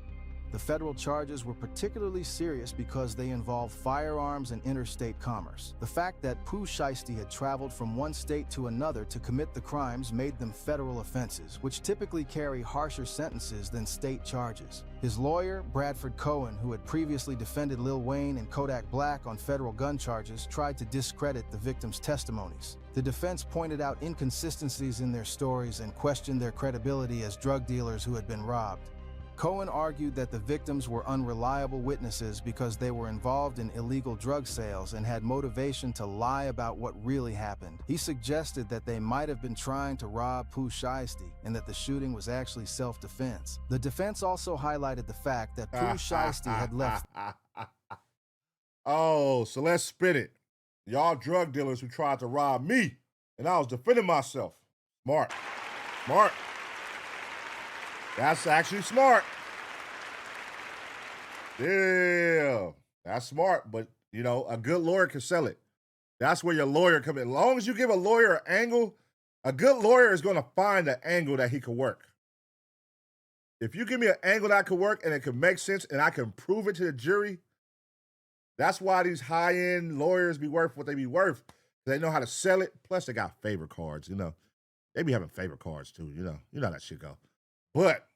The federal charges were particularly serious because they involved firearms and interstate commerce. The fact that Pooh Shiesty had traveled from one state to another to commit the crimes made them federal offenses, which typically carry harsher sentences than state charges. His lawyer, Bradford Cohen, who had previously defended Lil Wayne and Kodak Black on federal gun charges, tried to discredit the victims' testimonies. The defense pointed out inconsistencies in their stories and questioned their credibility as drug dealers who had been robbed. Cohen argued that the victims were unreliable witnesses because they were involved in illegal drug sales and had motivation to lie about what really happened. He suggested that they might have been trying to rob Pooh Shiesty and that the shooting was actually self-defense. The defense also highlighted the fact that Pooh Shiesty had left. Oh, so let's spin it. Y'all drug dealers who tried to rob me, and I was defending myself. Smart. Smart. That's actually smart. Yeah, that's smart, but, you know, a good lawyer can sell it. That's where your lawyer comes in. As long as you give a lawyer an angle, a good lawyer is going to find an angle that he can work. If you give me an angle that could work and it can make sense and I can prove it to the jury, that's why these high-end lawyers be worth what they be worth. They know how to sell it. Plus, they got favor cards, you know. They be having favor cards, too, you know. You know how that shit go. But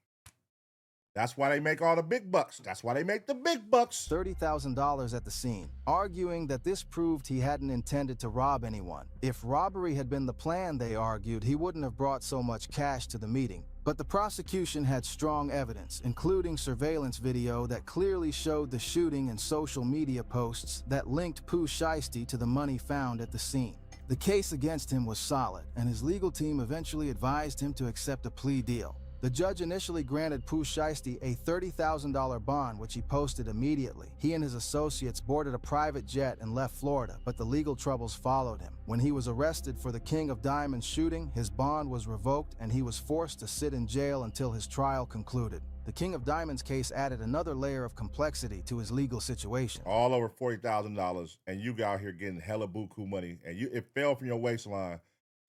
that's why they make all the big bucks. That's why they make the big bucks. $30,000 at the scene, arguing that this proved he hadn't intended to rob anyone. If robbery had been the plan, they argued, he wouldn't have brought so much cash to the meeting. But the prosecution had strong evidence, including surveillance video that clearly showed the shooting and social media posts that linked Pooh Shiesty to the money found at the scene. The case against him was solid, and his legal team eventually advised him to accept a plea deal. The judge initially granted Pooh Shiesty a $30,000 bond, which he posted immediately. He and his associates boarded a private jet and left Florida, but the legal troubles followed him. When he was arrested for the King of Diamonds shooting, his bond was revoked and he was forced to sit in jail until his trial concluded. The King of Diamonds case added another layer of complexity to his legal situation. All over $40,000, and you got out here getting hella buku money, and it fell from your waistline.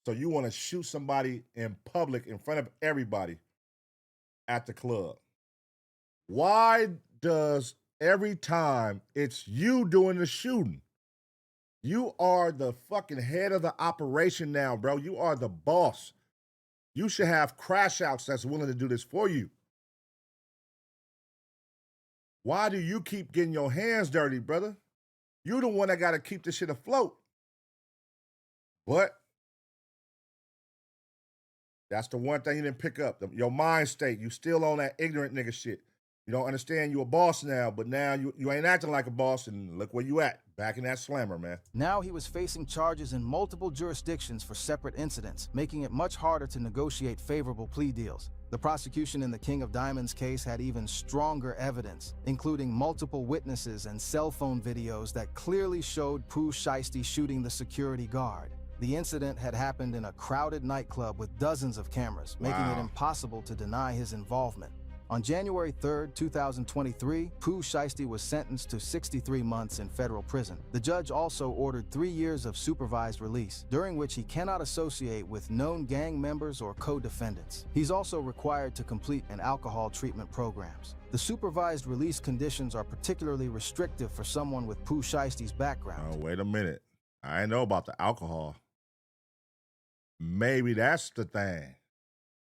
So you want to shoot somebody in public in front of everybody at the club. Why does every time it's you doing the shooting? You are the fucking head of the operation now, bro. You are the boss. You should have crash outs that's willing to do this for you. Why do you keep getting your hands dirty, brother? You the one that got to keep this shit afloat. But that's the one thing you didn't pick up. Your mind state. You still on that ignorant nigga shit. You don't understand you a boss now, but now you ain't acting like a boss, and look where you at. Back in that slammer, man. Now he was facing charges in multiple jurisdictions for separate incidents, making it much harder to negotiate favorable plea deals. The prosecution in the King of Diamonds case had even stronger evidence, including multiple witnesses and cell phone videos that clearly showed Pooh Shiesty shooting the security guard. The incident had happened in a crowded nightclub with dozens of cameras, making it impossible to deny his involvement. On January 3, 2023, Pooh Shiesty was sentenced to 63 months in federal prison. The judge also ordered 3 years of supervised release, during which he cannot associate with known gang members or co-defendants. He's also required to complete an alcohol treatment programs. The supervised release conditions are particularly restrictive for someone with Pooh Shiesty's background. Oh, wait a minute. I know about the alcohol. Maybe that's the thing.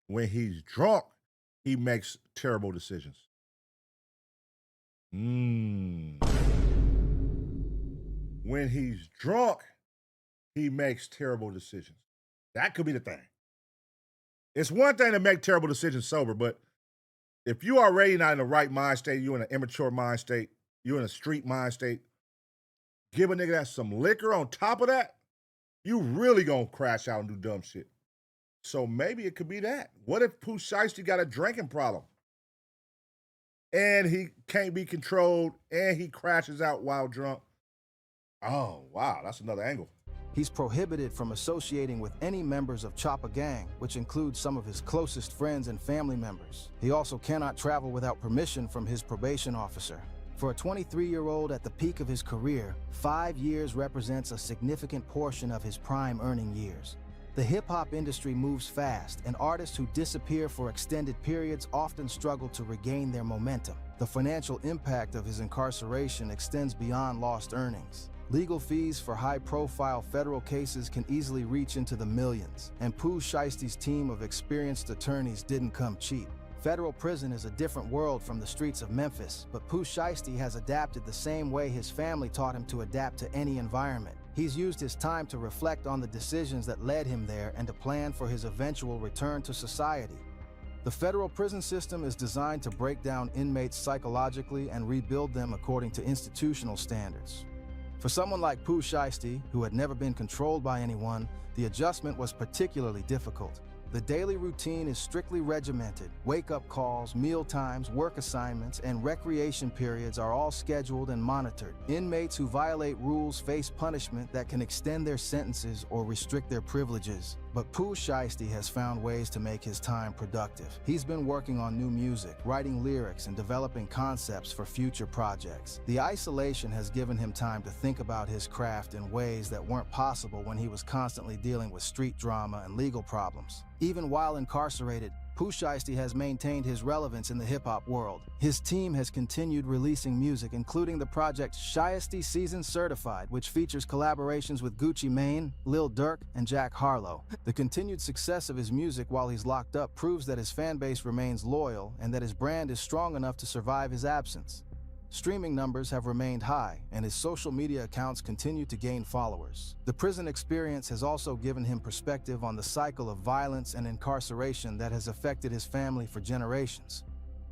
When he's drunk, he makes terrible decisions. When he's drunk, he makes terrible decisions. That could be the thing. It's one thing to make terrible decisions sober, but if you are already not in the right mind state, you're in an immature mind state, you're in a street mind state, give a nigga that some liquor on top of that, you really gonna crash out and do dumb shit. So maybe it could be that. What if Pooh Shiesty got a drinking problem and he can't be controlled and he crashes out while drunk? Oh, wow, that's another angle. He's prohibited from associating with any members of Choppa gang, which includes some of his closest friends and family members. He also cannot travel without permission from his probation officer. For a 23-year-old at the peak of his career, 5 years represents a significant portion of his prime earning years. The hip-hop industry moves fast, and artists who disappear for extended periods often struggle to regain their momentum. The financial impact of his incarceration extends beyond lost earnings. Legal fees for high-profile federal cases can easily reach into the millions, and Pooh Shiesty's team of experienced attorneys didn't come cheap. Federal prison is a different world from the streets of Memphis, but Pooh Shiesty has adapted the same way his family taught him to adapt to any environment. He's used his time to reflect on the decisions that led him there and to plan for his eventual return to society. The federal prison system is designed to break down inmates psychologically and rebuild them according to institutional standards. For someone like Pooh Shiesty, who had never been controlled by anyone, the adjustment was particularly difficult. The daily routine is strictly regimented. Wake-up calls, meal times, work assignments, and recreation periods are all scheduled and monitored. Inmates who violate rules face punishment that can extend their sentences or restrict their privileges. But Pooh Shiesty has found ways to make his time productive. He's been working on new music, writing lyrics, and developing concepts for future projects. The isolation has given him time to think about his craft in ways that weren't possible when he was constantly dealing with street drama and legal problems. Even while incarcerated, Pooh Shiesty has maintained his relevance in the hip-hop world. His team has continued releasing music, including the project Shiesty Seasoned Certified, which features collaborations with Gucci Mane, Lil Durk, and Jack Harlow. The continued success of his music while he's locked up proves that his fan base remains loyal and that his brand is strong enough to survive his absence. Streaming numbers have remained high, and his social media accounts continue to gain followers. The prison experience has also given him perspective on the cycle of violence and incarceration that has affected his family for generations.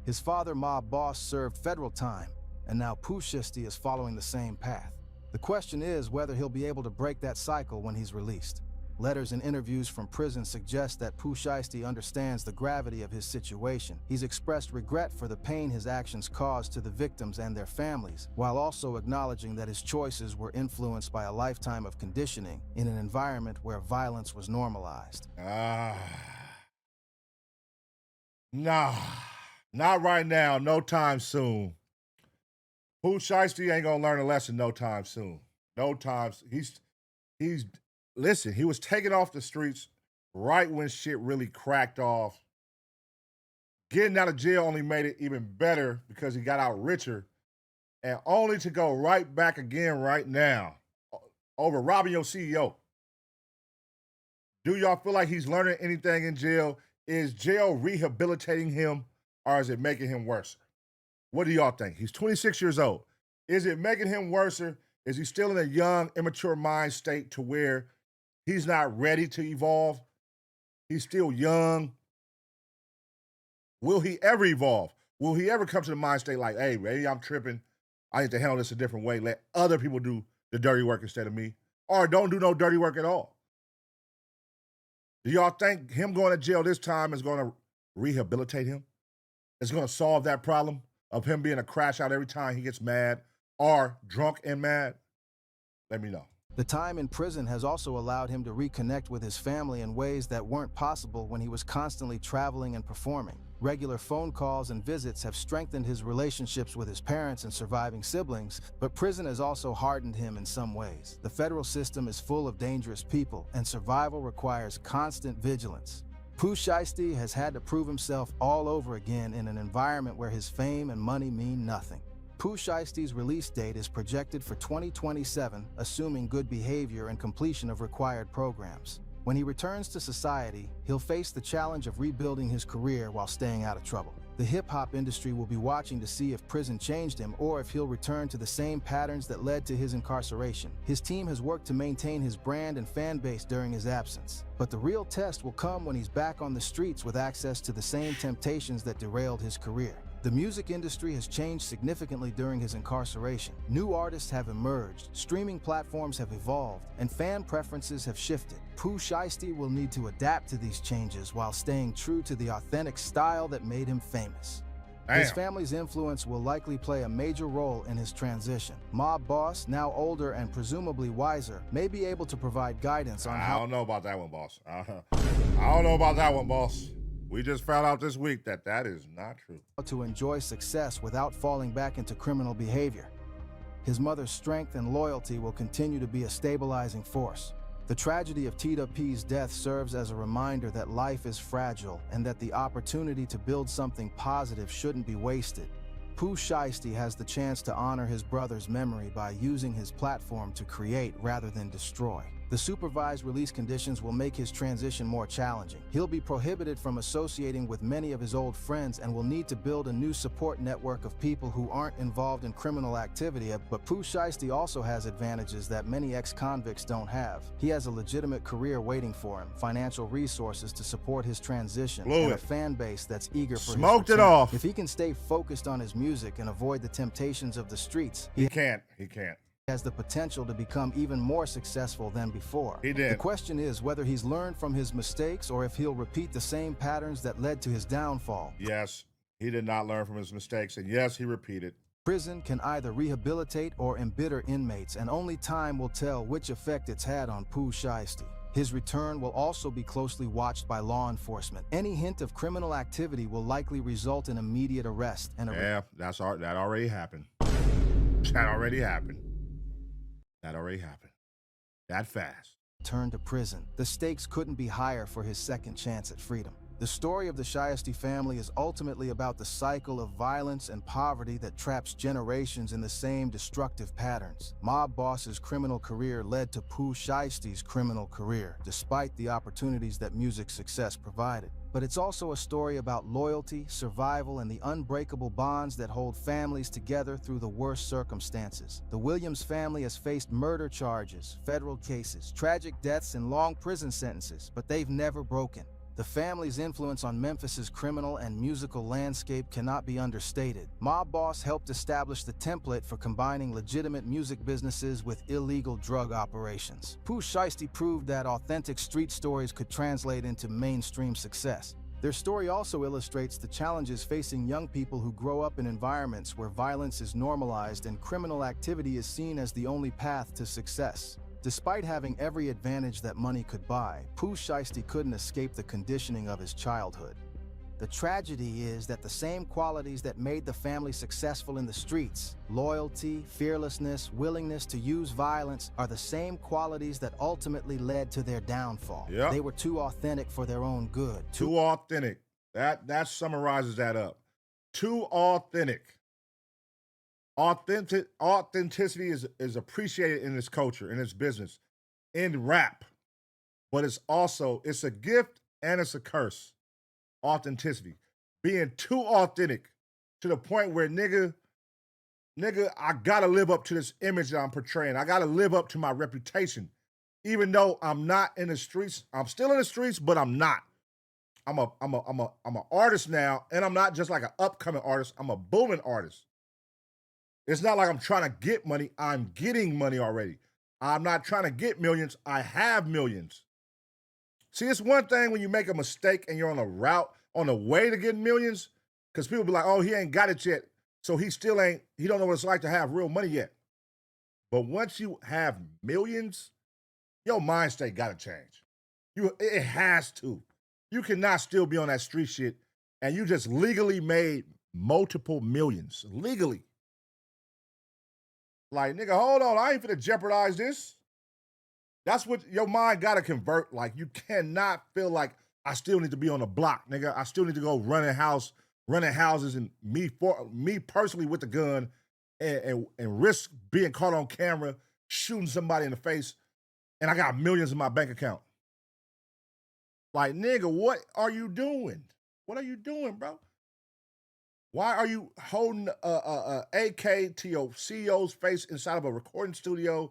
His father, Mob Boss, served federal time, and now Pooh Shiesty is following the same path. The question is whether he'll be able to break that cycle when he's released. Letters and interviews from prison suggest that Pooh Shiesty understands the gravity of his situation. He's expressed regret for the pain his actions caused to the victims and their families, while also acknowledging that his choices were influenced by a lifetime of conditioning in an environment where violence was normalized. Nah, not right now, no time soon. Pooh Shiesty ain't gonna learn a lesson no time soon. No time. Listen, he was taken off the streets right when shit really cracked off. Getting out of jail only made it even better because he got out richer, and only to go right back again right now over robbing your CEO. Do y'all feel like he's learning anything in jail? Is jail rehabilitating him, or is it making him worse? What do y'all think? He's 26 years old. Is it making him worse? Is he still in a young, immature mind state to where he's not ready to evolve? He's still young. Will he ever evolve? Will he ever come to the mind state like, hey, maybe I'm tripping. I need to handle this a different way. Let other people do the dirty work instead of me. Or don't do no dirty work at all. Do y'all think him going to jail this time is going to rehabilitate him? It's going to solve that problem of him being a crash out every time he gets mad or drunk and mad? Let me know. The time in prison has also allowed him to reconnect with his family in ways that weren't possible when he was constantly traveling and performing. Regular phone calls and visits have strengthened his relationships with his parents and surviving siblings, but prison has also hardened him in some ways. The federal system is full of dangerous people, and survival requires constant vigilance. Pooh Shiesty has had to prove himself all over again in an environment where his fame and money mean nothing. Pooh Shiesty's release date is projected for 2027, assuming good behavior and completion of required programs. When he returns to society, he'll face the challenge of rebuilding his career while staying out of trouble. The hip-hop industry will be watching to see if prison changed him or if he'll return to the same patterns that led to his incarceration. His team has worked to maintain his brand and fan base during his absence. But the real test will come when he's back on the streets with access to the same temptations that derailed his career. The music industry has changed significantly during his incarceration. New artists have emerged, streaming platforms have evolved, and fan preferences have shifted. Pooh Shiesty will need to adapt to these changes while staying true to the authentic style that made him famous. His family's influence will likely play a major role in his transition. Mob Boss, now older and presumably wiser, may be able to provide guidance on how— I don't know about that one, boss. I don't know about that one, boss. We just found out this week that that is not true. To enjoy success without falling back into criminal behavior. His mother's strength and loyalty will continue to be a stabilizing force. The tragedy of Tita P's death serves as a reminder that life is fragile and that the opportunity to build something positive shouldn't be wasted. Pooh Shiesty has the chance to honor his brother's memory by using his platform to create rather than destroy. The supervised release conditions will make his transition more challenging. He'll be prohibited from associating with many of his old friends and will need to build a new support network of people who aren't involved in criminal activity. But Pooh Shiesty also has advantages that many ex-convicts don't have. He has a legitimate career waiting for him, financial resources to support his transition, and a fan base that's eager for Smoked his it off. If he can stay focused on his music and avoid the temptations of the streets, He can't. has the potential to become even more successful than before. He did. The question is whether he's learned from his mistakes or if he'll repeat the same patterns that led to his downfall. Yes, he did not learn from his mistakes, and yes, he repeated. Prison can either rehabilitate or embitter inmates, and only time will tell which effect it's had on Pooh Shiesty. His return will also be closely watched by law enforcement. Any hint of criminal activity will likely result in immediate arrest and that already happened. That already happened. That fast. return to prison. The stakes couldn't be higher for his second chance at freedom. The story of the Shiesty family is ultimately about the cycle of violence and poverty that traps generations in the same destructive patterns. Mob Boss's criminal career led to Pooh Shiesty's criminal career, despite the opportunities that music success provided. But it's also a story about loyalty, survival, and the unbreakable bonds that hold families together through the worst circumstances. The Williams family has faced murder charges, federal cases, tragic deaths, and long prison sentences, but they've never broken. The family's influence on Memphis's criminal and musical landscape cannot be understated. Mob Boss helped establish the template for combining legitimate music businesses with illegal drug operations. Pooh Shiesty proved that authentic street stories could translate into mainstream success. Their story also illustrates the challenges facing young people who grow up in environments where violence is normalized and criminal activity is seen as the only path to success. Despite having every advantage that money could buy, Pooh Shiesty couldn't escape the conditioning of his childhood. The tragedy is that the same qualities that made the family successful in the streets, loyalty, fearlessness, willingness to use violence, are the same qualities that ultimately led to their downfall. Yep. They were too authentic for their own good. Too authentic. That summarizes that up. Too authentic. Authenticity is appreciated in this culture, in this business, in rap. But it's a gift and it's a curse. Authenticity. Being too authentic to the point where nigga, I gotta live up to this image that I'm portraying. I gotta live up to my reputation. Even though I'm not in the streets, I'm still in the streets, but I'm not. I'm an artist now, and I'm not just like an upcoming artist. I'm a booming artist. It's not like I'm trying to get money. I'm getting money already. I'm not trying to get millions. I have millions. See, it's one thing when you make a mistake and you're on a route, on the way to getting millions, because people be like, oh, he ain't got it yet. So he don't know what it's like to have real money yet. But once you have millions, your mind state gotta change. It has to. You cannot still be on that street shit and you just legally made multiple millions. Legally. Like, nigga, hold on. I ain't finna jeopardize this. That's what your mind gotta convert. Like, you cannot feel like I still need to be on the block, nigga. I still need to go running houses, and me personally with the gun and risk being caught on camera, shooting somebody in the face, and I got millions in my bank account. Like, nigga, what are you doing? What are you doing, bro? Why are you holding a AK to your CEO's face inside of a recording studio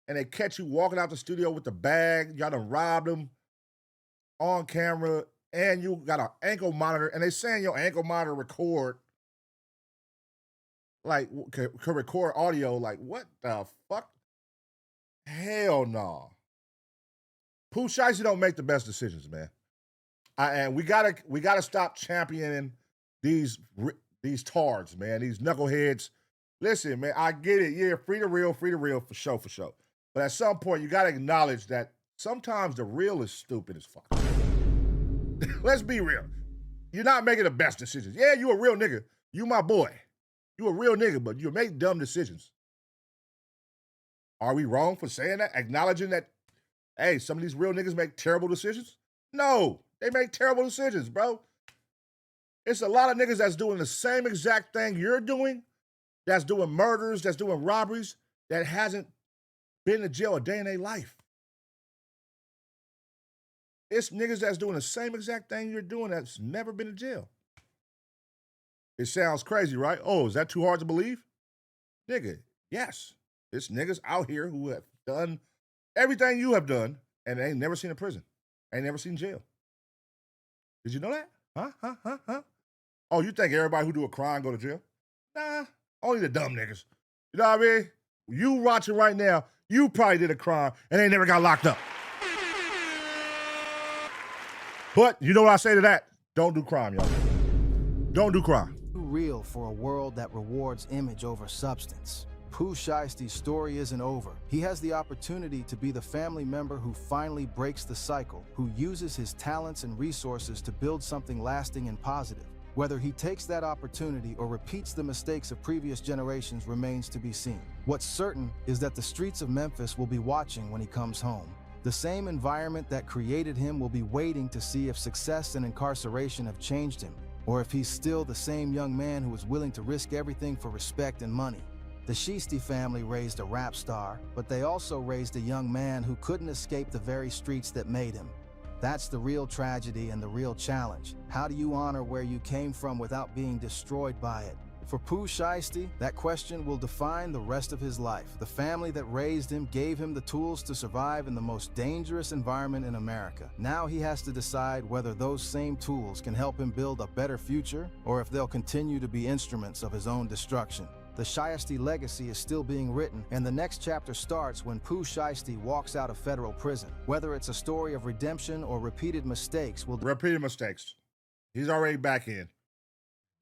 and they catch you walking out the studio with the bag? Y'all done robbed them on camera and you got an ankle monitor and they saying your ankle monitor record, like, could record audio. Like, what the fuck? Hell no. Pooh Shiesty don't make the best decisions, man. And we gotta stop championing these tards, man, these knuckleheads. Listen, man, I get it. Yeah, free the real, for sure. But at some point, you got to acknowledge that sometimes the real is stupid as fuck. Let's be real. You're not making the best decisions. Yeah, you a real nigga. You my boy. You a real nigga, but you make dumb decisions. Are we wrong for saying that? Acknowledging that, hey, some of these real niggas make terrible decisions? No, they make terrible decisions, bro. It's a lot of niggas that's doing the same exact thing you're doing, that's doing murders, that's doing robberies, that hasn't been to jail a day in their life. It's niggas that's doing the same exact thing you're doing that's never been in jail. It sounds crazy, right? Oh, is that too hard to believe? Nigga, yes. It's niggas out here who have done everything you have done and ain't never seen a prison, ain't never seen jail. Did you know that? Huh? Oh, you think everybody who do a crime go to jail? Nah, only the dumb niggas. You know what I mean? You watching right now, you probably did a crime and they never got locked up. But you know what I say to that? Don't do crime, y'all. Don't do crime. Too real for a world that rewards image over substance. Pooh Shiesty's story isn't over. He has the opportunity to be the family member who finally breaks the cycle, who uses his talents and resources to build something lasting and positive. Whether he takes that opportunity or repeats the mistakes of previous generations remains to be seen. What's certain is that the streets of Memphis will be watching when he comes home. The same environment that created him will be waiting to see if success and incarceration have changed him, or if he's still the same young man who is willing to risk everything for respect and money. The Shiesty family raised a rap star, but they also raised a young man who couldn't escape the very streets that made him. That's the real tragedy and the real challenge. How do you honor where you came from without being destroyed by it? For Pooh Shiesty, that question will define the rest of his life. The family that raised him gave him the tools to survive in the most dangerous environment in America. Now he has to decide whether those same tools can help him build a better future, or if they'll continue to be instruments of his own destruction. The Shiesty legacy is still being written, and the next chapter starts when Pooh Shiesty walks out of federal prison. Whether it's a story of redemption or repeated mistakes will Repeated mistakes. He's already back in.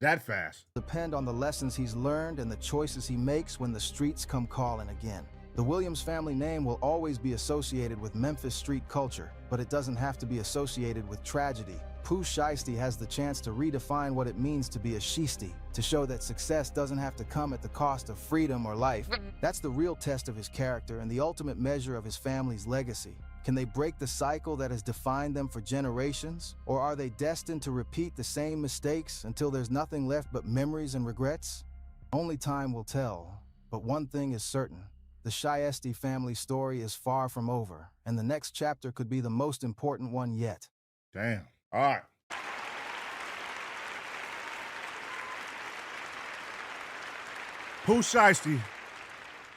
That fast. depend on the lessons he's learned and the choices he makes when the streets come calling again. The Williams family name will always be associated with Memphis street culture, but it doesn't have to be associated with tragedy. Pooh Shiesty has the chance to redefine what it means to be a Shiesty, to show that success doesn't have to come at the cost of freedom or life. That's the real test of his character and the ultimate measure of his family's legacy. Can they break the cycle that has defined them for generations? Or are they destined to repeat the same mistakes until there's nothing left but memories and regrets? Only time will tell, but one thing is certain. The Shiesty family story is far from over, and the next chapter could be the most important one yet. Damn. All right. Pooh Shiesty,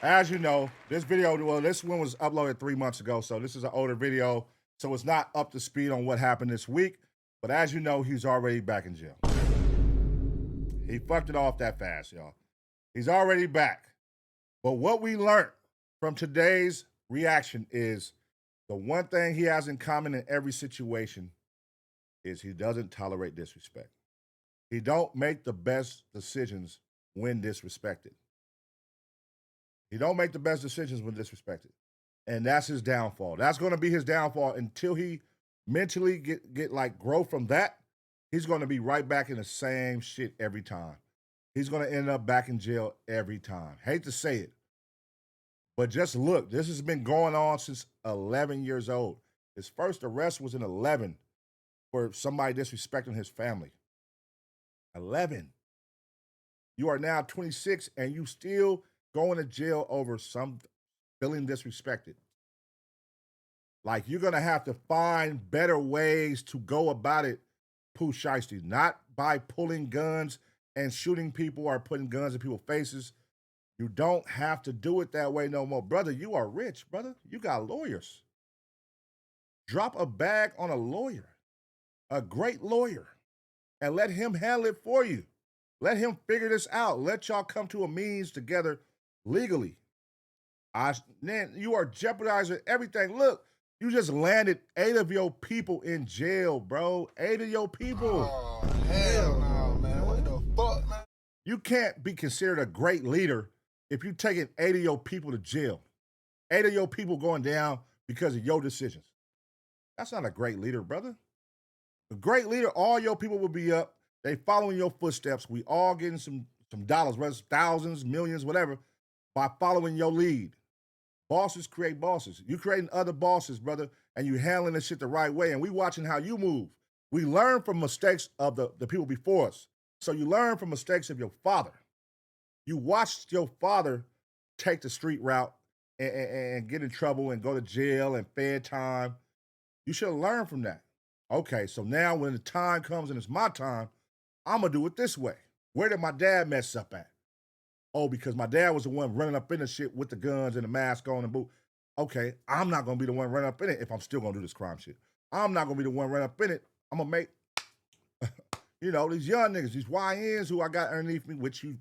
as you know, this video, well, this one was uploaded 3 months ago, so this is an older video, so it's not up to speed on what happened this week, but as you know, he's already back in jail. He fucked it off that fast, y'all. He's already back. But what we learned from today's reaction is the one thing he has in common in every situation is he doesn't tolerate disrespect. He don't make the best decisions when disrespected. He don't make the best decisions when disrespected. And that's his downfall. That's going to be his downfall until he mentally get like grow from that. He's going to be right back in the same shit every time. He's going to end up back in jail every time. Hate to say it, but just look, this has been going on since 11 years old. His first arrest was in 11 for somebody disrespecting his family. 11. You are now 26 and you still going to jail over some feeling disrespected. Like, you're going to have to find better ways to go about it, Pooh Shiesty. Not by pulling guns and shooting people or putting guns in people's faces. You don't have to do it that way no more. Brother, you are rich, brother. You got lawyers. Drop a bag on a lawyer, a great lawyer, and let him handle it for you. Let him figure this out. Let y'all come to a means together legally. Man, you are jeopardizing everything. Look, you just landed 8 of your people in jail, bro. 8 of your people. Oh, hell no, man. What the fuck, man? You can't be considered a great leader if you're taking 8 of your people to jail. 8 of your people going down because of your decisions. That's not a great leader, brother. A great leader, all your people will be up. They following your footsteps. We all getting some dollars, whether it's thousands, millions, whatever, by following your lead. Bosses create bosses. You creating other bosses, brother, and you handling this shit the right way. And we watching how you move. We learn from mistakes of the people before us. So you learn from mistakes of your father. You watched your father take the street route and get in trouble and go to jail and fair time. You should have learned from that. Okay, so now when the time comes and it's my time, I'm gonna do it this way. Where did my dad mess up at? Oh, because my dad was the one running up in the shit with the guns and the mask on and boot. Okay, I'm not gonna be the one running up in it if I'm still gonna do this crime shit. I'm not gonna be the one running up in it. I'm gonna make, these young niggas, these YNs who I got underneath me, which you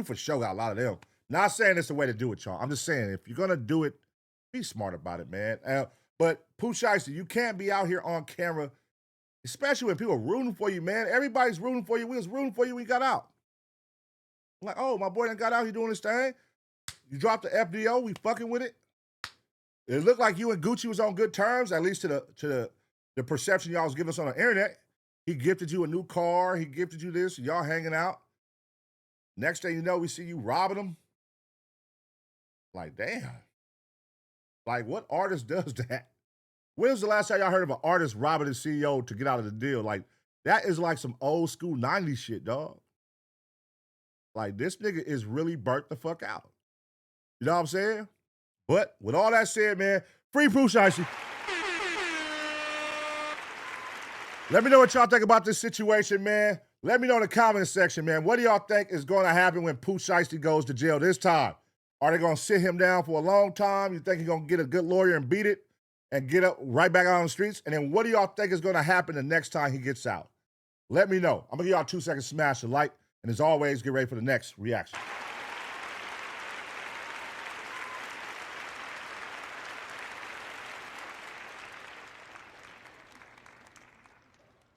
for sure got a lot of them. Not saying it's the way to do it, y'all. I'm just saying if you're gonna do it, be smart about it, man. But Pooh Shiesty, you can't be out here on camera, especially when people are rooting for you, man. Everybody's rooting for you. We was rooting for you when you got out. Like, oh, my boy done got out, he doing his thing. You dropped the FDO, we fucking with it. It looked like you and Gucci was on good terms, at least to the perception y'all was giving us on the internet. He gifted you a new car, he gifted you this, and y'all hanging out. Next thing you know, we see you robbing him. Like, damn. Like, what artist does that? When was the last time y'all heard of an artist robbing his CEO to get out of the deal? Like, that is like some old school 90s shit, dog. Like, this nigga is really burnt the fuck out. You know what I'm saying? But with all that said, man, free Pooh Shiesty. Let me know what y'all think about this situation, man. Let me know in the comment section, man. What do y'all think is going to happen when Pooh Shiesty goes to jail this time? Are they going to sit him down for a long time? You think he's going to get a good lawyer and beat it and get up right back out on the streets? And then what do y'all think is going to happen the next time he gets out? Let me know. I'm going to give y'all 2 seconds to smash the like. And as always, get ready for the next reaction.